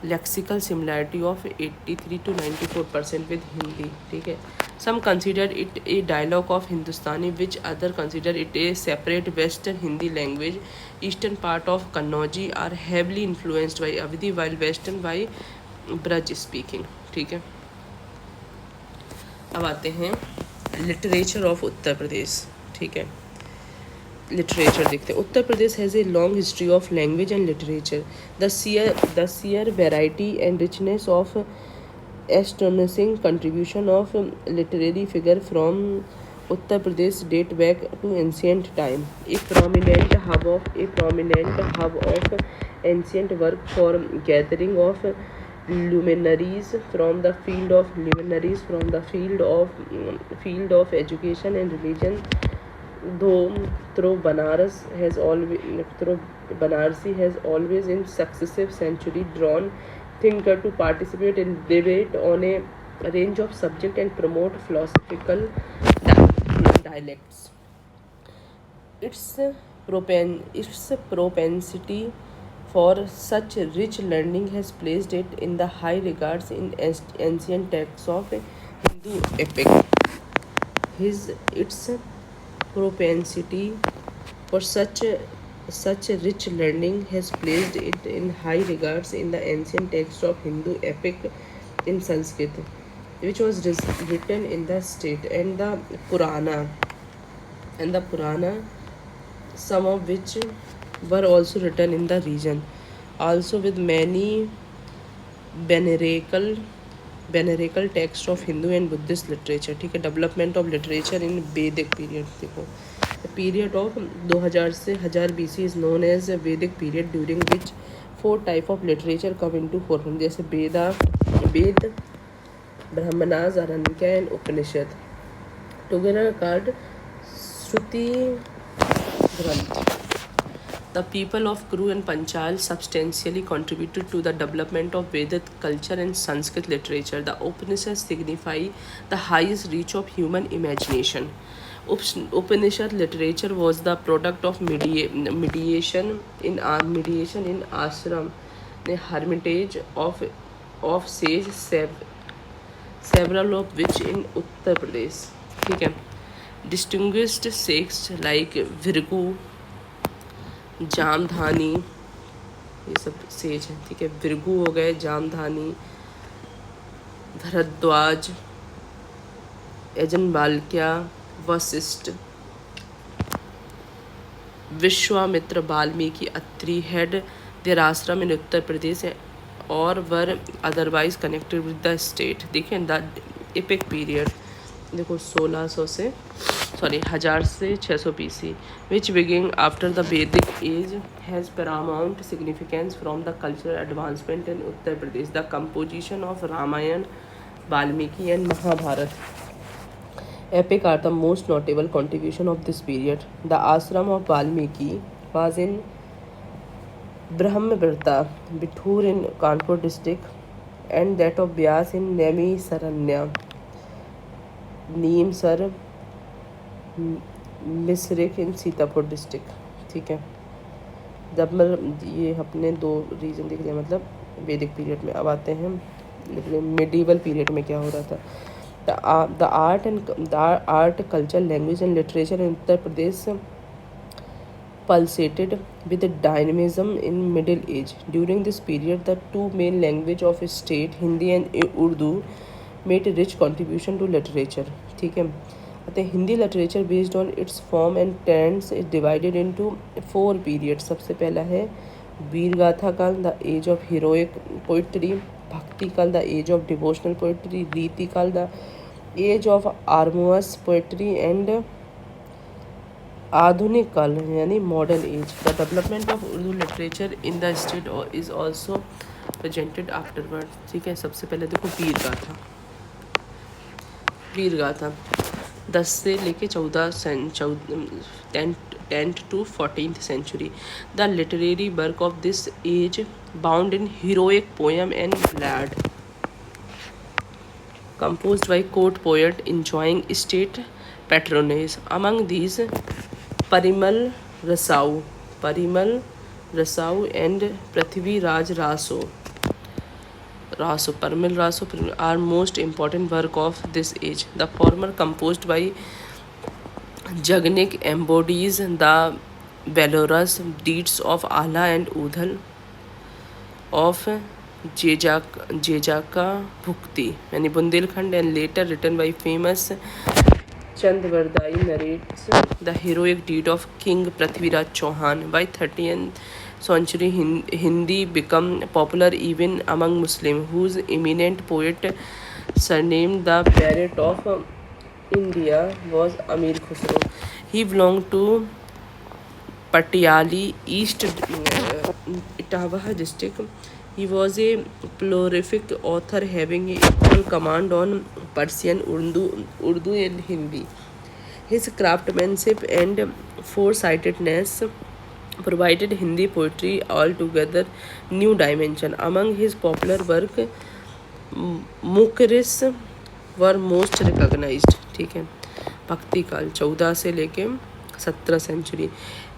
lexical similarity of 83 to 94% with Hindi. ठीक है, some consider it a dialogue of Hindustani, which other consider it a separate Western Hindi language. Eastern part of Kannauji are heavily influenced by Awadhi while Western by Braj speaking. ठीक है, अब आते हैं literature of Uttar Pradesh. ठीक है, literature देखते हैं। Uttar Pradesh has a long history of language and literature. The sheer variety and richness of astonishing contribution of literary figure from Uttar Pradesh date back to ancient time. A prominent hub of ancient work for gathering of luminaries from the field of education and religion, though Banarsi has always in successive century drawn thinker to participate in debate on a range of subject and promote philosophical dialects. Its propensity for such rich learning has placed it in the high regards in ancient texts of Hindu epic. Its propensity for such rich learning has placed it in high regards in the ancient texts of Hindu epic in Sanskrit. which was written in the state, and the Purana, some of which were also written in the region, also with many venerable text of Hindu and Buddhist literature. ठीक है, development of literature in वैदिक period देखो, the period of 2000 से 1000 BC is known as वैदिक period during which 4 type of literature come into forefront, जैसे वेद, ब्राह्मणास, आरण्यक and Upanishad together card श्रुति ग्रंथ. The people of Kuru and Panchal substantially contributed to the development of Vedic culture and Sanskrit literature. The Upanishads signify the highest reach of human imagination. Upanishad literature was the product of mediation in ashram, the hermitage of sage, several of which in Uttar Pradesh. ठीक है, distinguished sects like Virgu, जामधानी, ये सब says हैं. ठीक है, भृगु हो गए, Jamadagni, Bharadwaj, Yajnavalkya, Vashishtha, Vishwamitra, Valmiki, Atri had their ashram in Uttar Pradesh और were otherwise connected with the state. देखिए द एपिक पीरियड देखो 1000 से 600 BC, which began after the Vedic age, has paramount significance from the cultural advancement in Uttar Pradesh. The composition of Ramayana, Valmiki and Mahabharata epic are the most notable contribution of this period. The ashram of Valmiki was in Brahmavrta, Bithur in Kanpur district, and that of Vyas in Nemi Saranya, Nimsar Misrikh in Sitapur district. ठीक है, जब मतलब ये अपने 2 reason देख लिया मतलब वैदिक पीरियड में. अब आते हैं मिडीवल पीरियड में क्या हो रहा था. The art culture language and literature in Uttar Pradesh pulsated with dynamism in Middle Age. During this period, the 2 main language of state, Hindi and Urdu, made a rich contribution to literature. ठीक है, अतः Hindi literature based on its form and trends is divided into 4 period. सबसे पहला है Veer Gatha Kaal, the age of heroic poetry, Bhakti Kaal, the age of devotional poetry, Riti Kaal, the age of आर्मोअस poetry, and Adhunik Kaal यानी modern age. The development of Urdu literature in the state is also presented afterward. ठीक है, सबसे पहले देखो वीर गाथा 10 से लेके 10th to 14th century. The literary work of this age bound in heroic poem and ballad, composed by court poet enjoying state patronage. Among these, Parmal Raso and Prithviraj Raso are most important work of this age. The former, composed by Jagnik, embodies the valorous deeds of Ala and Udhal of Jejaka Bhukti, yani Bundelkhand, and later written by famous Chandvardai, narrates the heroic deed of King Prithviraj Chauhan. By 13th century, Hindi became popular even among Muslims, whose eminent poet, surnamed the Parrot of India, was Amir Khusro. He belonged to Patiali, East Etawah district. He was a prolific author having equal command on Persian, Urdu and Hindi. His craftsmanship and foresightedness provided Hindi poetry altogether new dimension. Among his popular work, mukris were most recognised. ठीक है, भक्ति काल 14 से लेके 17 century.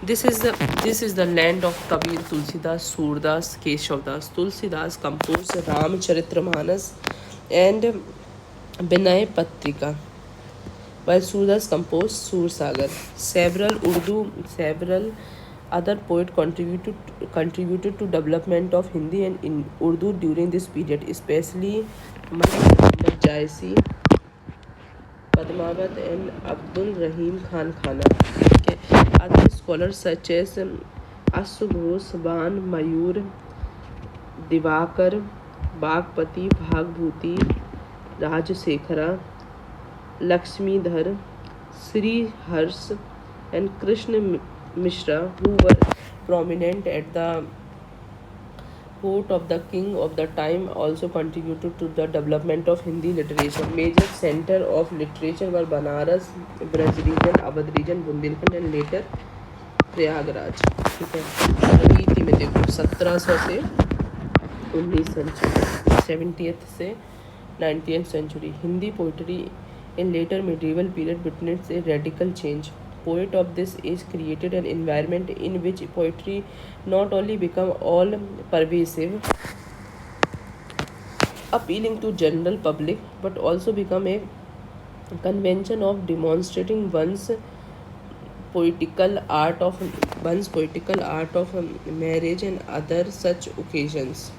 This is the land of Kabir, Tulsidas, Surdas, Keshavdas. Tulsidas compose Ramcharitmanas and Vinay Patrika, while Surdas composed Sursagar. Several Other poet contributed to development of Hindi and in Urdu during this period, especially Malik Muhammad Jaisi, Padmavat and Abdul Rahim Khan Khana. Okay. Other scholars such as Assu Ghosh, Ban, Mayur, Divakar, Bagpati, Bhagbhuti, Rajsekhara, Lakshmidhar, Sri Hars, and Krishna Mishra, who were prominent at the court of the king of the time, also contributed to the development of Hindi literature. Major center of literature were Banaras, Braj region, Awadh region, Bundelkhand and later Prayagraj. ठीक है. रीति में देखो 1700 से 19th century, 70th से 19th century. Hindi poetry in later medieval period witnessed a radical change. Poet of this age created an environment in which poetry not only become all pervasive, appealing to general public, but also become a convention of demonstrating one's poetical art of marriage and other such occasions.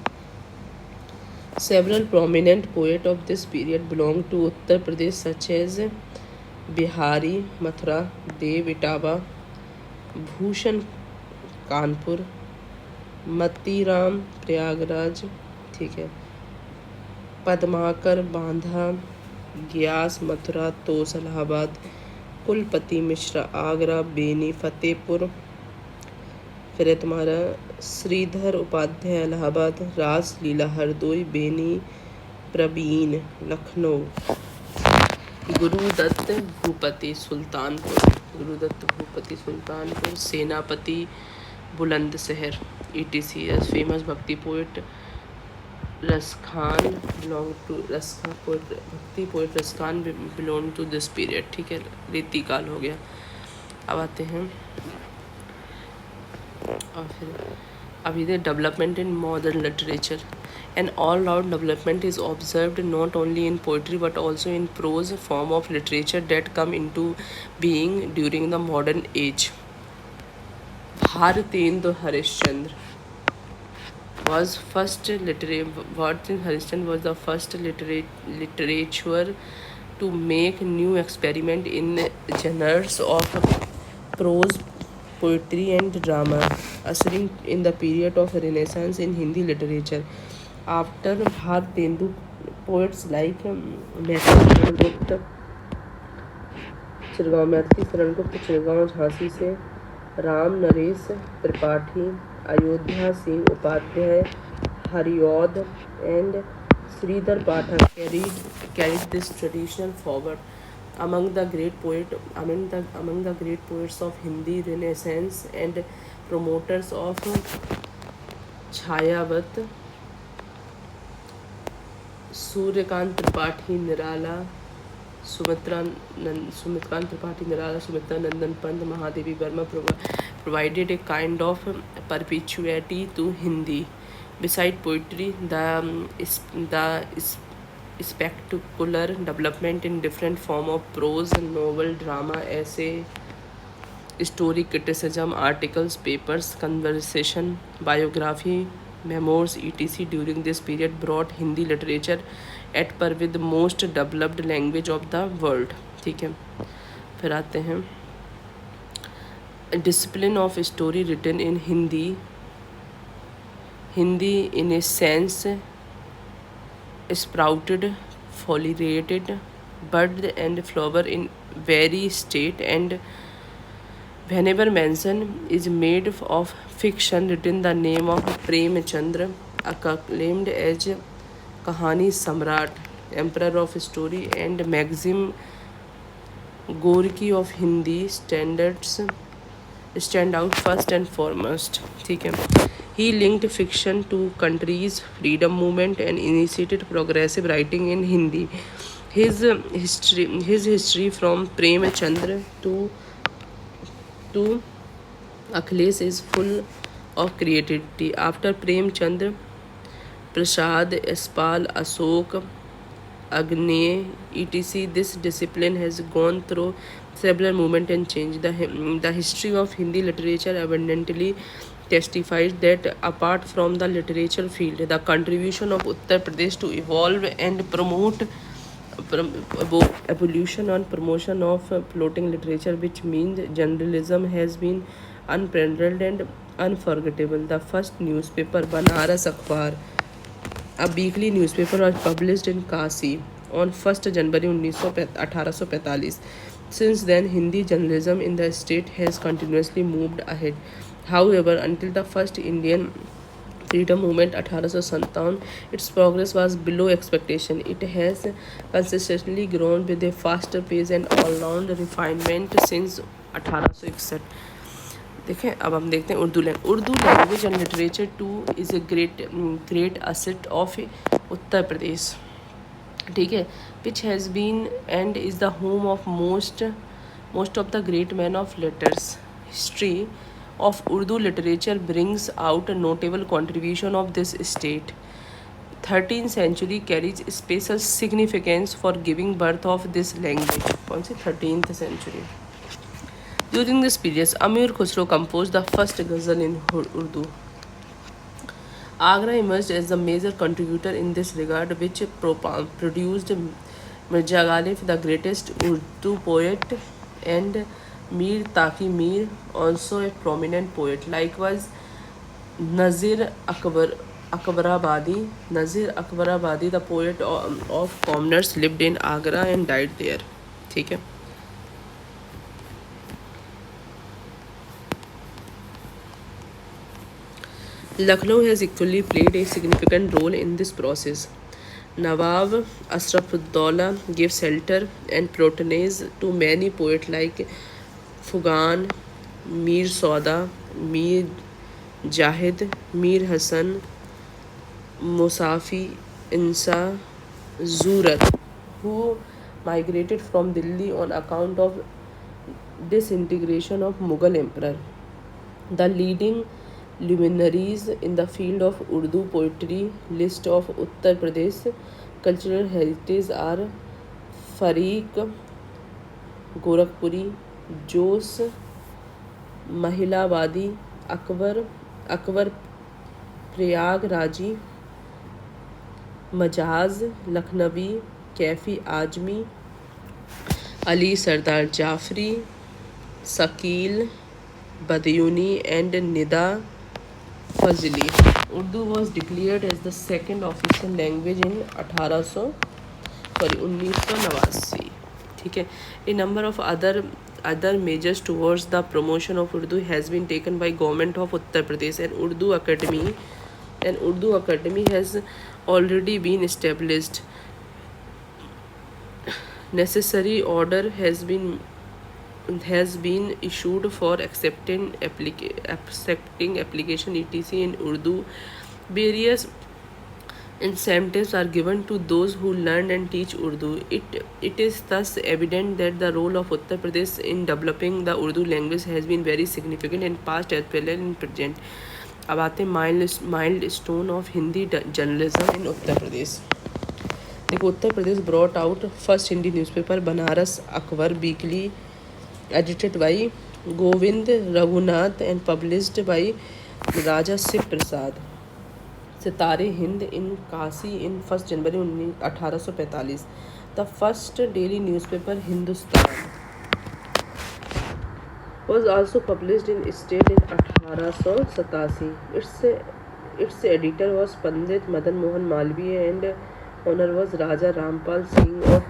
Several prominent poets of this period belong to Uttar Pradesh, such as Bihari Mathura, Dev Itava, Bhushan Kanpur, Matiram Prayagraj, ठीक है, पद्माकर बांधा, gas Mathura, तोस इलाहाबाद, कुलपति मिश्रा आगरा, बेनी फतेहपुर, फिर है तुम्हारा श्रीधर उपाध्याय इलाहाबाद, रास लीला Hardoi, Beni Praveen Lucknow, Gurudatt Bhupati Sultanpur, Senapati Bulandshahr, etc. as famous bhakti poet Raskhan bhakti poet Raskhan belong to this period. ठीक है, रीति काल हो गया. अब आते हैं और फिर अभी they development in modern literature. An all-round development is observed not only in poetry but also in prose form of literature that come into being during the modern age. Bhartendu Harishchandra was the first literature to make new experiment in genres of prose, poetry and drama, ushering in the period of Renaissance in Hindi literature. After Bhartendu, poets like Maithili Sharan Gupt Chirgaon Jhansi से, Ram Naresh Tripathi, Ayodhya Singh Upadhyay, Hariaudh and Sridhar Pathak carried this tradition forward. Among the great poets of Hindi Renaissance and promoters of Chhayavat, Suryakant Tripathi Nirala, Sumitra Nandan Pant, Mahadevi Verma provided a kind of perpetuity to Hindi. Beside poetry, the spectacular development in different form of prose, novel, drama, essay, story, criticism, articles, papers, conversation, biography, memoirs, etc. during this period brought Hindi literature at par with the most developed language of the world. ठीक है, फिर आते हैं discipline of story written in Hindi. Hindi in a sense sprouted, foliated, bud and flower in very state, and whenever mention is made of fiction written the name of Prem Chandra, acclaimed as Kahani Samrat, emperor of story, and Maxim Gorki of Hindi standards stand out first and foremost. ठीक है, he linked fiction to country's freedom movement and initiated progressive writing in Hindi. His history from Prem Chandra to Akhilesh is full of creativity. After Prem Chandra, Prasad, Espal, Ashok, Agni, etc. This discipline has gone through several movements and change. The history of Hindi literature abundantly testifies that apart from the literature field, the contribution of Uttar Pradesh to evolve and promote evolution and promotion of floating literature, which means journalism, has been unparalleled and unforgettable. The first newspaper, Banaras Akhbar, a weekly newspaper, was published in Kasi on 1st January 1845. Since then, Hindi journalism in the state has continuously moved ahead. However, until the first Indian freedom movement 1857, its progress was below expectation. It has consistently grown with a faster pace and all-round refinement since 1861. देखें अब हम देखते हैं Urdu language and literature too is a great asset of Uttar Pradesh, ठीक है, which has been and is the home of most of the great man of letters. History of Urdu literature brings out a notable contribution of this state. 13th century carries special significance for giving birth of this language. कौन सी 13th century? During this period, Amir Khusro composed the first ghazal in Urdu. Agra emerged as a major contributor in this regard, which produced Mirza Ghalib, the greatest Urdu poet, and Mir Taqi Mir, also a prominent poet. Likewise, Nazir Akbarabadi, the poet of commoners, lived in Agra and died there. ठीक है. Lucknow has equally played a significant role in this process. Nawab Asrafuddaulah gave shelter and patronage to many poets like Fugan, Mir Sauda, Mir Jahid, Mir Hassan, Musafi, Insa, Zurat, who migrated from Delhi on account of disintegration of Mughal emperor. The leading luminaries in the field of Urdu poetry list of Uttar Pradesh cultural heritage are Fariq Gorakhpuri, Jose Mahilawadi, Akbar Prayag-Raji, Majaz Lakhnavi, Kafi Ajmi, Ali Sardar Jafri, Sakil Badiuni, and Nida Fazili. Urdu was declared as the second official language in 1989. ठीक है. A number of other measures towards the promotion of Urdu has been taken by government of Uttar Pradesh, and Urdu Academy has already been established. Necessary order has been issued for accepting application etc. in Urdu. Various incentives are given to those who learn and teach Urdu. It is thus evident that the role of Uttar Pradesh in developing the Urdu language has been very significant in past as well as in present. अब आते हैं milestone of Hindi journalism in Uttar Pradesh. देखो, Uttar Pradesh brought out first Hindi newspaper Banaras Akhbar weekly, edited by Govind Raghunath and published by Raja Shiv Prasad. Sitare Hind in Kasi in 1st January 1845. The first daily newspaper Hindustan was also published in state in 1887. Its editor was Pandit Madan Mohan Malviya and owner was Raja Rampal Singh of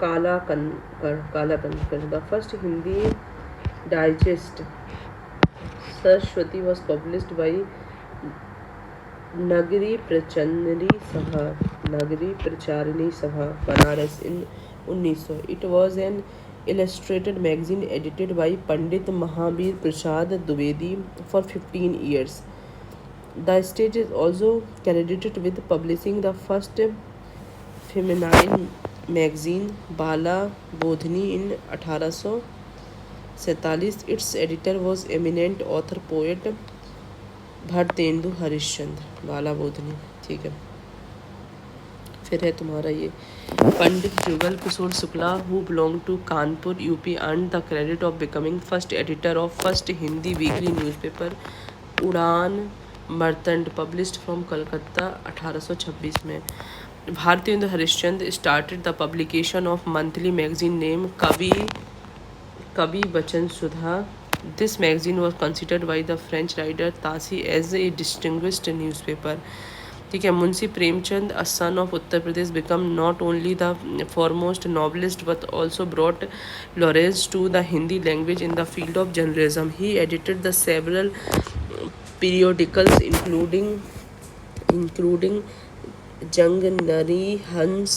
Kalakankar. The first Hindi digest Saraswati was published by Nagari Pracharini Sabha, Banaras in 1900. It was an illustrated magazine edited by Pandit Mahavir Prasad Dwivedi for 15 years. The state is also credited with publishing the first feminine magazine Bala Bodhini in 1847. Its editor was eminent author poet Bhartendu Harishchandra. बाला बोधनी, ठीक है. फिर है तुम्हारा ये Pandit Jugal Kishore Shukla who belong to Kanpur UP earn the credit of becoming first editor of first Hindi weekly newspaper Udan Martand published from Calcutta 1826 में। Bharatendu Harishchandra started the publication of monthly magazine name Kavi Bachan Sudha. This magazine was considered by the French writer Tassy as a distinguished newspaper. ठीक है। Munshi Premchand a son of Uttar Pradesh become not only the foremost novelist but also brought laurels to the Hindi language in the field of journalism. He edited the several periodicals including जंगनरी हंस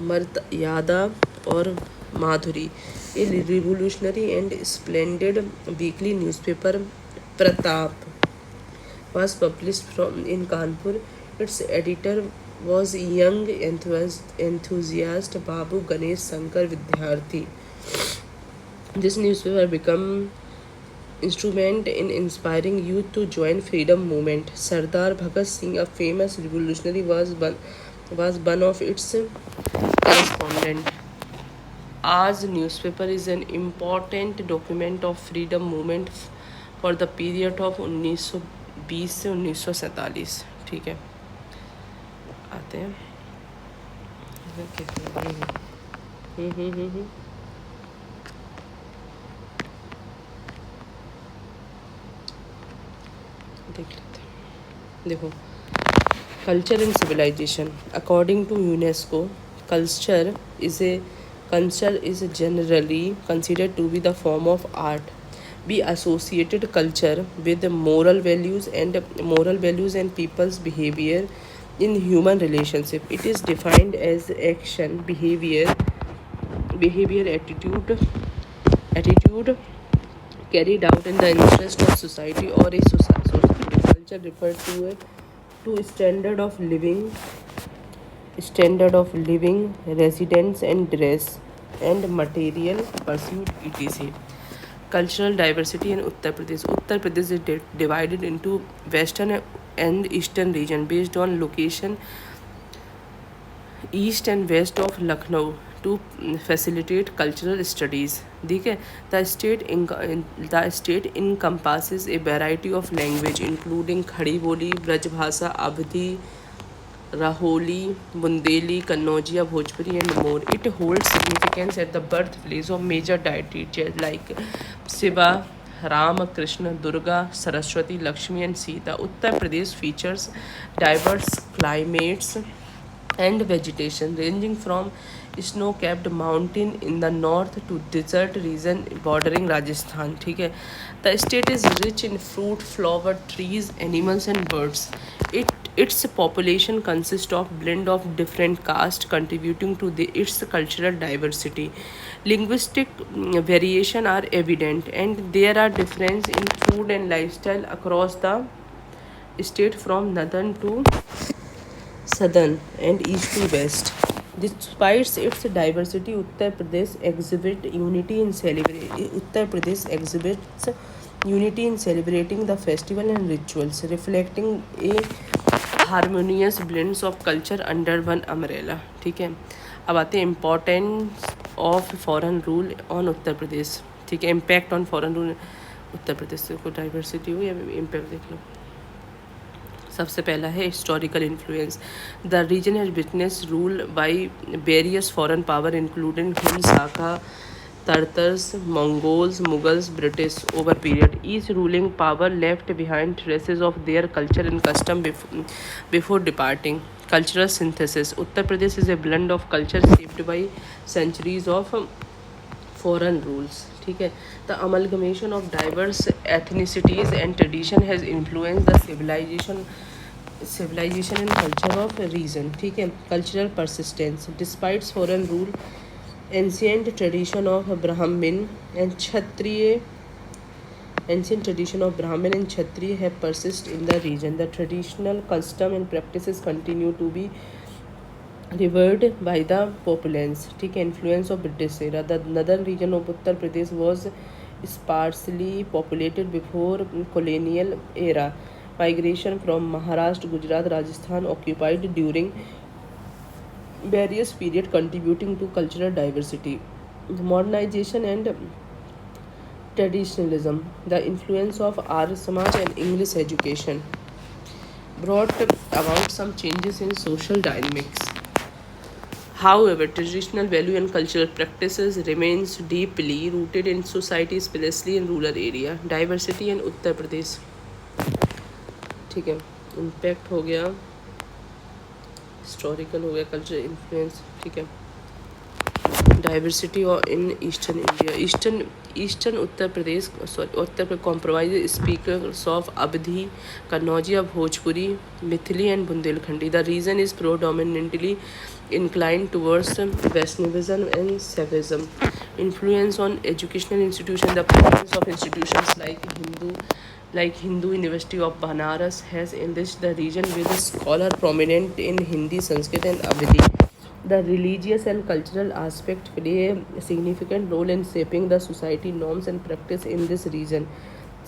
मर्यादा और Madhuri. A revolutionary and splendid weekly newspaper Pratap was published from in Kanpur. Its editor was young enthusiast Babu Ganesh Shankar Vidyarthi. This newspaper became instrument in inspiring youth to join freedom movement. Sardar Bhagat Singh, a famous revolutionary, was one of its correspondent. Aaj newspaper is an important document of freedom movement for the period of 1920 से 1947। ठीक है, आते हैं। देख लेते हैं। देखो, culture and civilization according to UNESCO culture is generally considered to be the form of art be associated culture with moral values and people's behavior in human relationship. It is defined as action, behavior, attitude carried out in the interest of society or a society. Culture refers to standard of living, residence and dress and material pursuit, etc. Cultural diversity in Uttar Pradesh. Uttar Pradesh is divided into western and eastern region based on location. East and west of Lucknow to facilitate cultural studies. ठीक है। The state encompasses a variety of language including खड़ी बोली, ब्रजभाषा, अवधी, Raholi, Bundeli, Kannaujiya, Bhojpuri and more. It holds significance at the birthplace of major deities like Shiva, Rama, Krishna, Durga, Saraswati, Lakshmi and Sita. Uttar Pradesh features diverse climates and vegetation ranging from snow-capped mountain in the north to desert region bordering Rajasthan. ठीक है। The state is rich in fruit, flower, trees, animals and birds. Its population consists of blend of different castes contributing to its cultural diversity. Linguistic variation are evident and there are difference in food and lifestyle across the state from northern to southern and east to west. Despite its diversity, Uttar Pradesh exhibits unity in celebrating the festival and rituals, reflecting a harmonious blends of culture under one umbrella. ठीक है। अब आते हैं importance of foreign rule on Uttar Pradesh. ठीक है। Impact on foreign rule Uttar Pradesh को diversity हो या इम्पैक्ट देख लो। सबसे पहला है historical influence. The region has witness rule by various foreign power including हिंद, Saka, Tartars, Mongols, Mughals, British over period. Each ruling power left behind traces of their culture and custom before departing. Cultural synthesis. Uttar Pradesh is a blend of culture shaped by centuries of foreign rules. ठीक है। The amalgamation of diverse ethnicities and tradition has influenced the civilization and culture of a region. ठीक है। Cultural persistence. Despite foreign rule, ancient tradition of Brahmin and Kshatriya have persisted in the region. The traditional custom and practices continue to be revered by the populace. ठीक है। Influence of British era. The northern region of Uttar Pradesh was sparsely populated before colonial era. migration from Maharashtra, Gujarat, Rajasthan occupied during various periods contributing to cultural diversity. Modernization and traditionalism, the influence of Arya Samaj and English education brought about some changes in social dynamics. However, traditional value and cultural practices remains deeply rooted in society, especially in rural area. Diversity in उत्तर प्रदेश, ठीक है, impact हो गया, historical हो गया, culture influence, ठीक है, diversity और in eastern India, eastern Uttar Pradesh, sorry Uttar Pradesh compromise speakers of Awadhi, Kannaujia, Bhojpuri, Maithili and Bundelkhandi. The region is predominantly inclined towards Vaishnavism and Saivism. Influence on educational institutions. The presence of institutions like Hindu University of Banaras has enriched the region with scholars prominent in Hindi, Sanskrit, and Awadhi. The religious and cultural aspect play a significant role in shaping the society norms and practice in this region.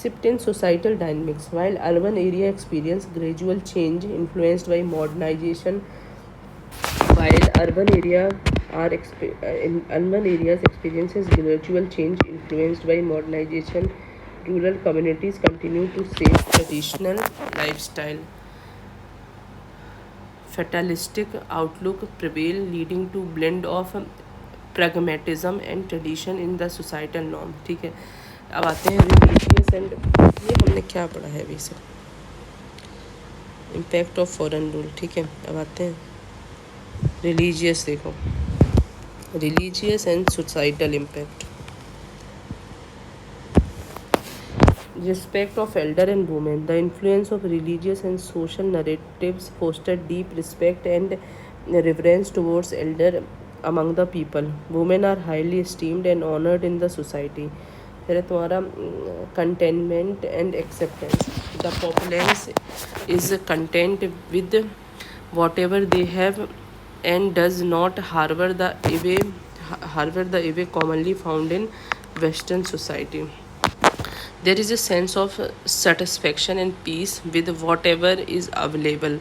Shift in societal dynamics. While urban area experience gradual change influenced by modernization, while urban areas experiences gradual change influenced by modernization, rural communities continue to shape traditional lifestyle. Fatalistic outlook prevail, leading to blend of pragmatism and tradition in the societal norm. ठीक है, अब आते हैं religious and, ये हमने क्या पढ़ा है अभी से, इम्पैक्ट ऑफ फॉरेन रूल. ठीक है, अब आते हैं रिलीजियस. देखो, religious and societal impact. Respect of elder and women. The influence of religious and social narratives foster deep respect and reverence towards elder among the people. Women are highly esteemed and honored in the society. फिर है तुम्हारा contentment and acceptance. The populace is content with whatever they have and does not harbor the evil commonly found in Western society. There is a sense of satisfaction and peace with whatever is available,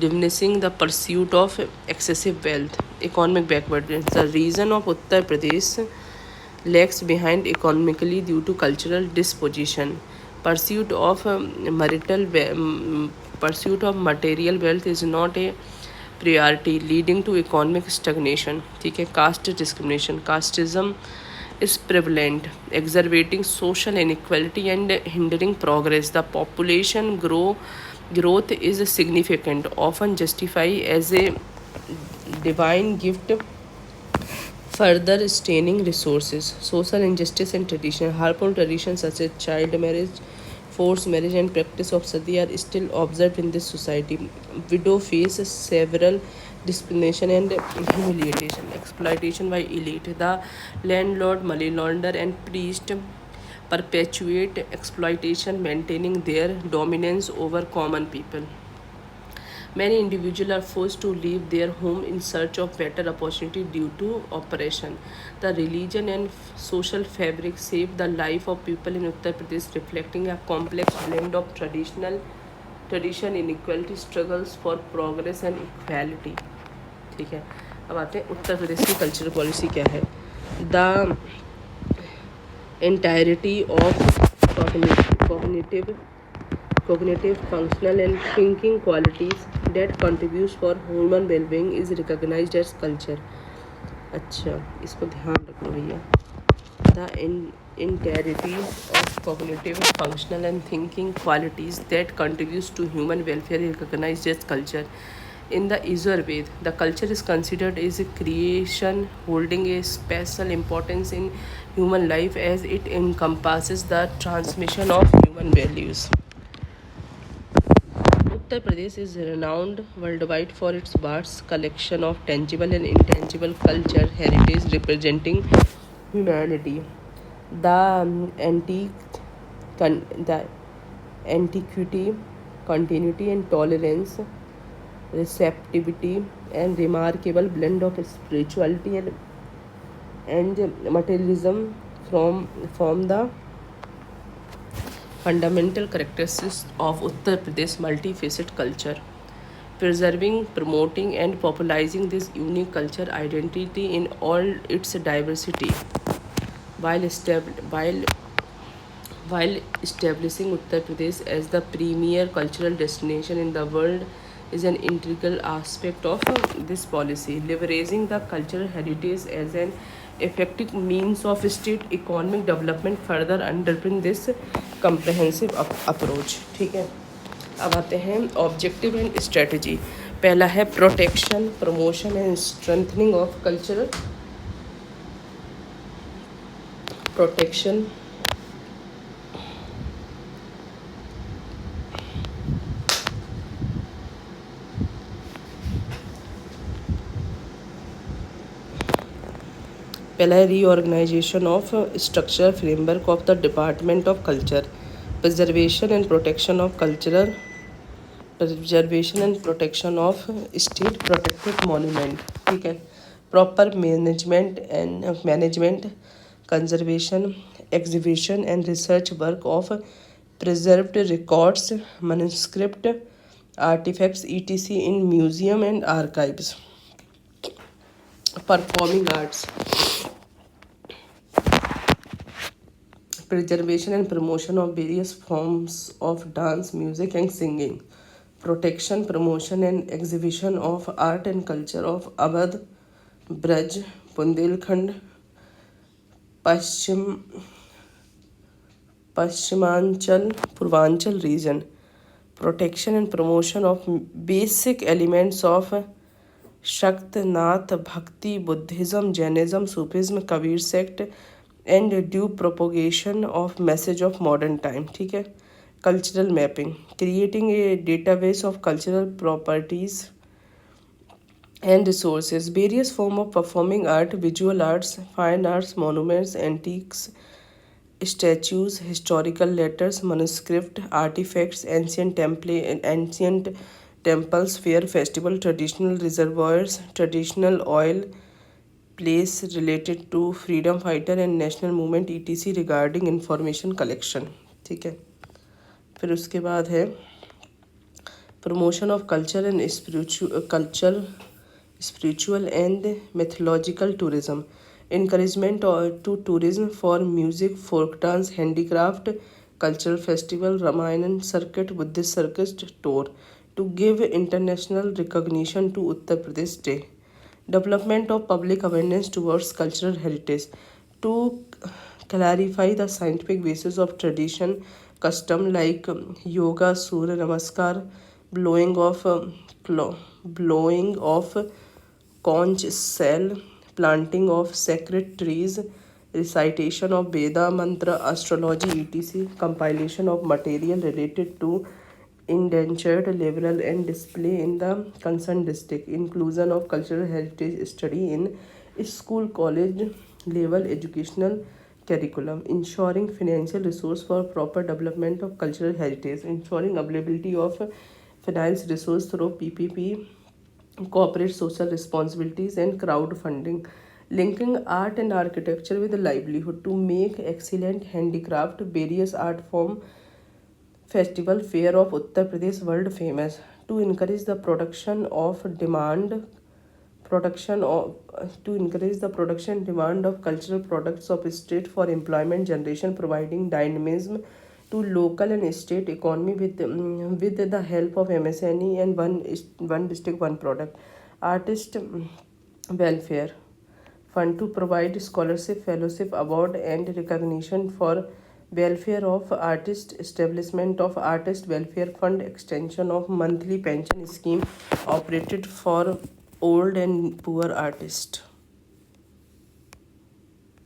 diminishing the pursuit of excessive wealth. Economic backwardness. The region of Uttar Pradesh lags behind economically due to cultural disposition. Pursuit of material wealth is not a priority, leading to economic stagnation. ठीक है, caste discrimination. Casteism is prevalent, exacerbating social inequality and hindering progress. The population growth is significant, often justified as a divine gift, further straining resources. Social injustice and tradition. Harmful traditions such as child marriage, forced marriage, and practice of sati are still observed in this society. Widow face several discrimination and humiliation. Exploitation by elite. The landlord, moneylender, and priest perpetuate exploitation, maintaining their dominance over common people. Many individuals are forced to leave their home in search of better opportunity due to oppression. The religion and social fabric shape the life of people in Uttar Pradesh, reflecting a complex blend of tradition, inequality, struggles for progress and equality. ठीक है, अब आते हैं उत्तर प्रदेश की cultural policy क्या है. The entirety of cognitive, functional and thinking qualities that contributes for human well-being is recognized as culture. अच्छा, इसको ध्यान रखना भैया. The entirety of cognitive, functional and thinking qualities that contributes to human welfare is recognized as culture. In the Yajurveda, the culture is considered as a creation holding a special importance in human life as it encompasses the transmission of human values. Uttar Pradesh is renowned worldwide for its vast collection of tangible and intangible culture heritage representing humanity. The antiquity, continuity and tolerance, receptivity and remarkable blend of spirituality and materialism form the Fundamental characteristics of Uttar Pradesh multifaceted culture. Preserving, promoting, and popularizing this unique culture identity in all its diversity, while, while establishing Uttar Pradesh as the premier cultural destination in the world is an integral aspect of this policy. Leveraging the cultural heritage as an effective means of state economic development further underpin this comprehensive approach. ठीक है, अब आते हैं objective and strategy. पहला है protection, promotion and strengthening of cultural. Protection, पहला है reorganization of structural framework of the department of culture, preservation and protection of cultural, preservation and protection of state protected monument। ठीक है, proper management conservation exhibition and research work of preserved records manuscript artifacts etc in museum and archives। performing arts, preservation and promotion of various forms of dance, music and singing। protection, promotion and exhibition of art and culture of Awadh, Braj, Bundelkhand, Paschimantchal, Purvanchal region। protection and promotion of basic elements of Shakt, Nath, Bhakti, Buddhism, Jainism, Sufism, Kabir sect and due propagation of message of modern time। ठीक है, cultural mapping, creating a database of cultural properties and resources, various forms of performing art, visual arts, fine arts, monuments, antiques, statues, historical letters, manuscript, artifacts, ancient temples, fair festival, traditional reservoirs, traditional oil place related to freedom fighter and national movement etc regarding information collection। ठीक है, फिर उसके बाद है promotion of culture and spiritual and mythological tourism, encouragement to tourism for music, folk dance, handicraft, cultural festival, Ramayan circuit, Buddhist circuit tour to give international recognition to Uttar Pradesh Day। Development of public awareness towards cultural heritage to clarify the scientific basis of tradition, custom like yoga, Surya Namaskar, blowing of conch shell, planting of sacred trees, recitation of Veda mantra, astrology etc, compilation of material related to indentured laborer and display in the concerned district, inclusion of cultural heritage study in school college level educational curriculum, ensuring financial resource for proper development of cultural heritage, ensuring availability of finance resource through PPP, corporate social responsibilities and crowdfunding, linking art and architecture with livelihood to make excellent handicraft, various art form, festival fair of Uttar Pradesh world famous, to encourage the production demand of cultural products of state for employment generation, providing dynamism to local and state economy with the help of MSME and one district one product। artist welfare fund to provide scholarship, fellowship, award and recognition for welfare of artist, establishment of artist welfare fund, extension of monthly pension scheme operated for old and poor artists।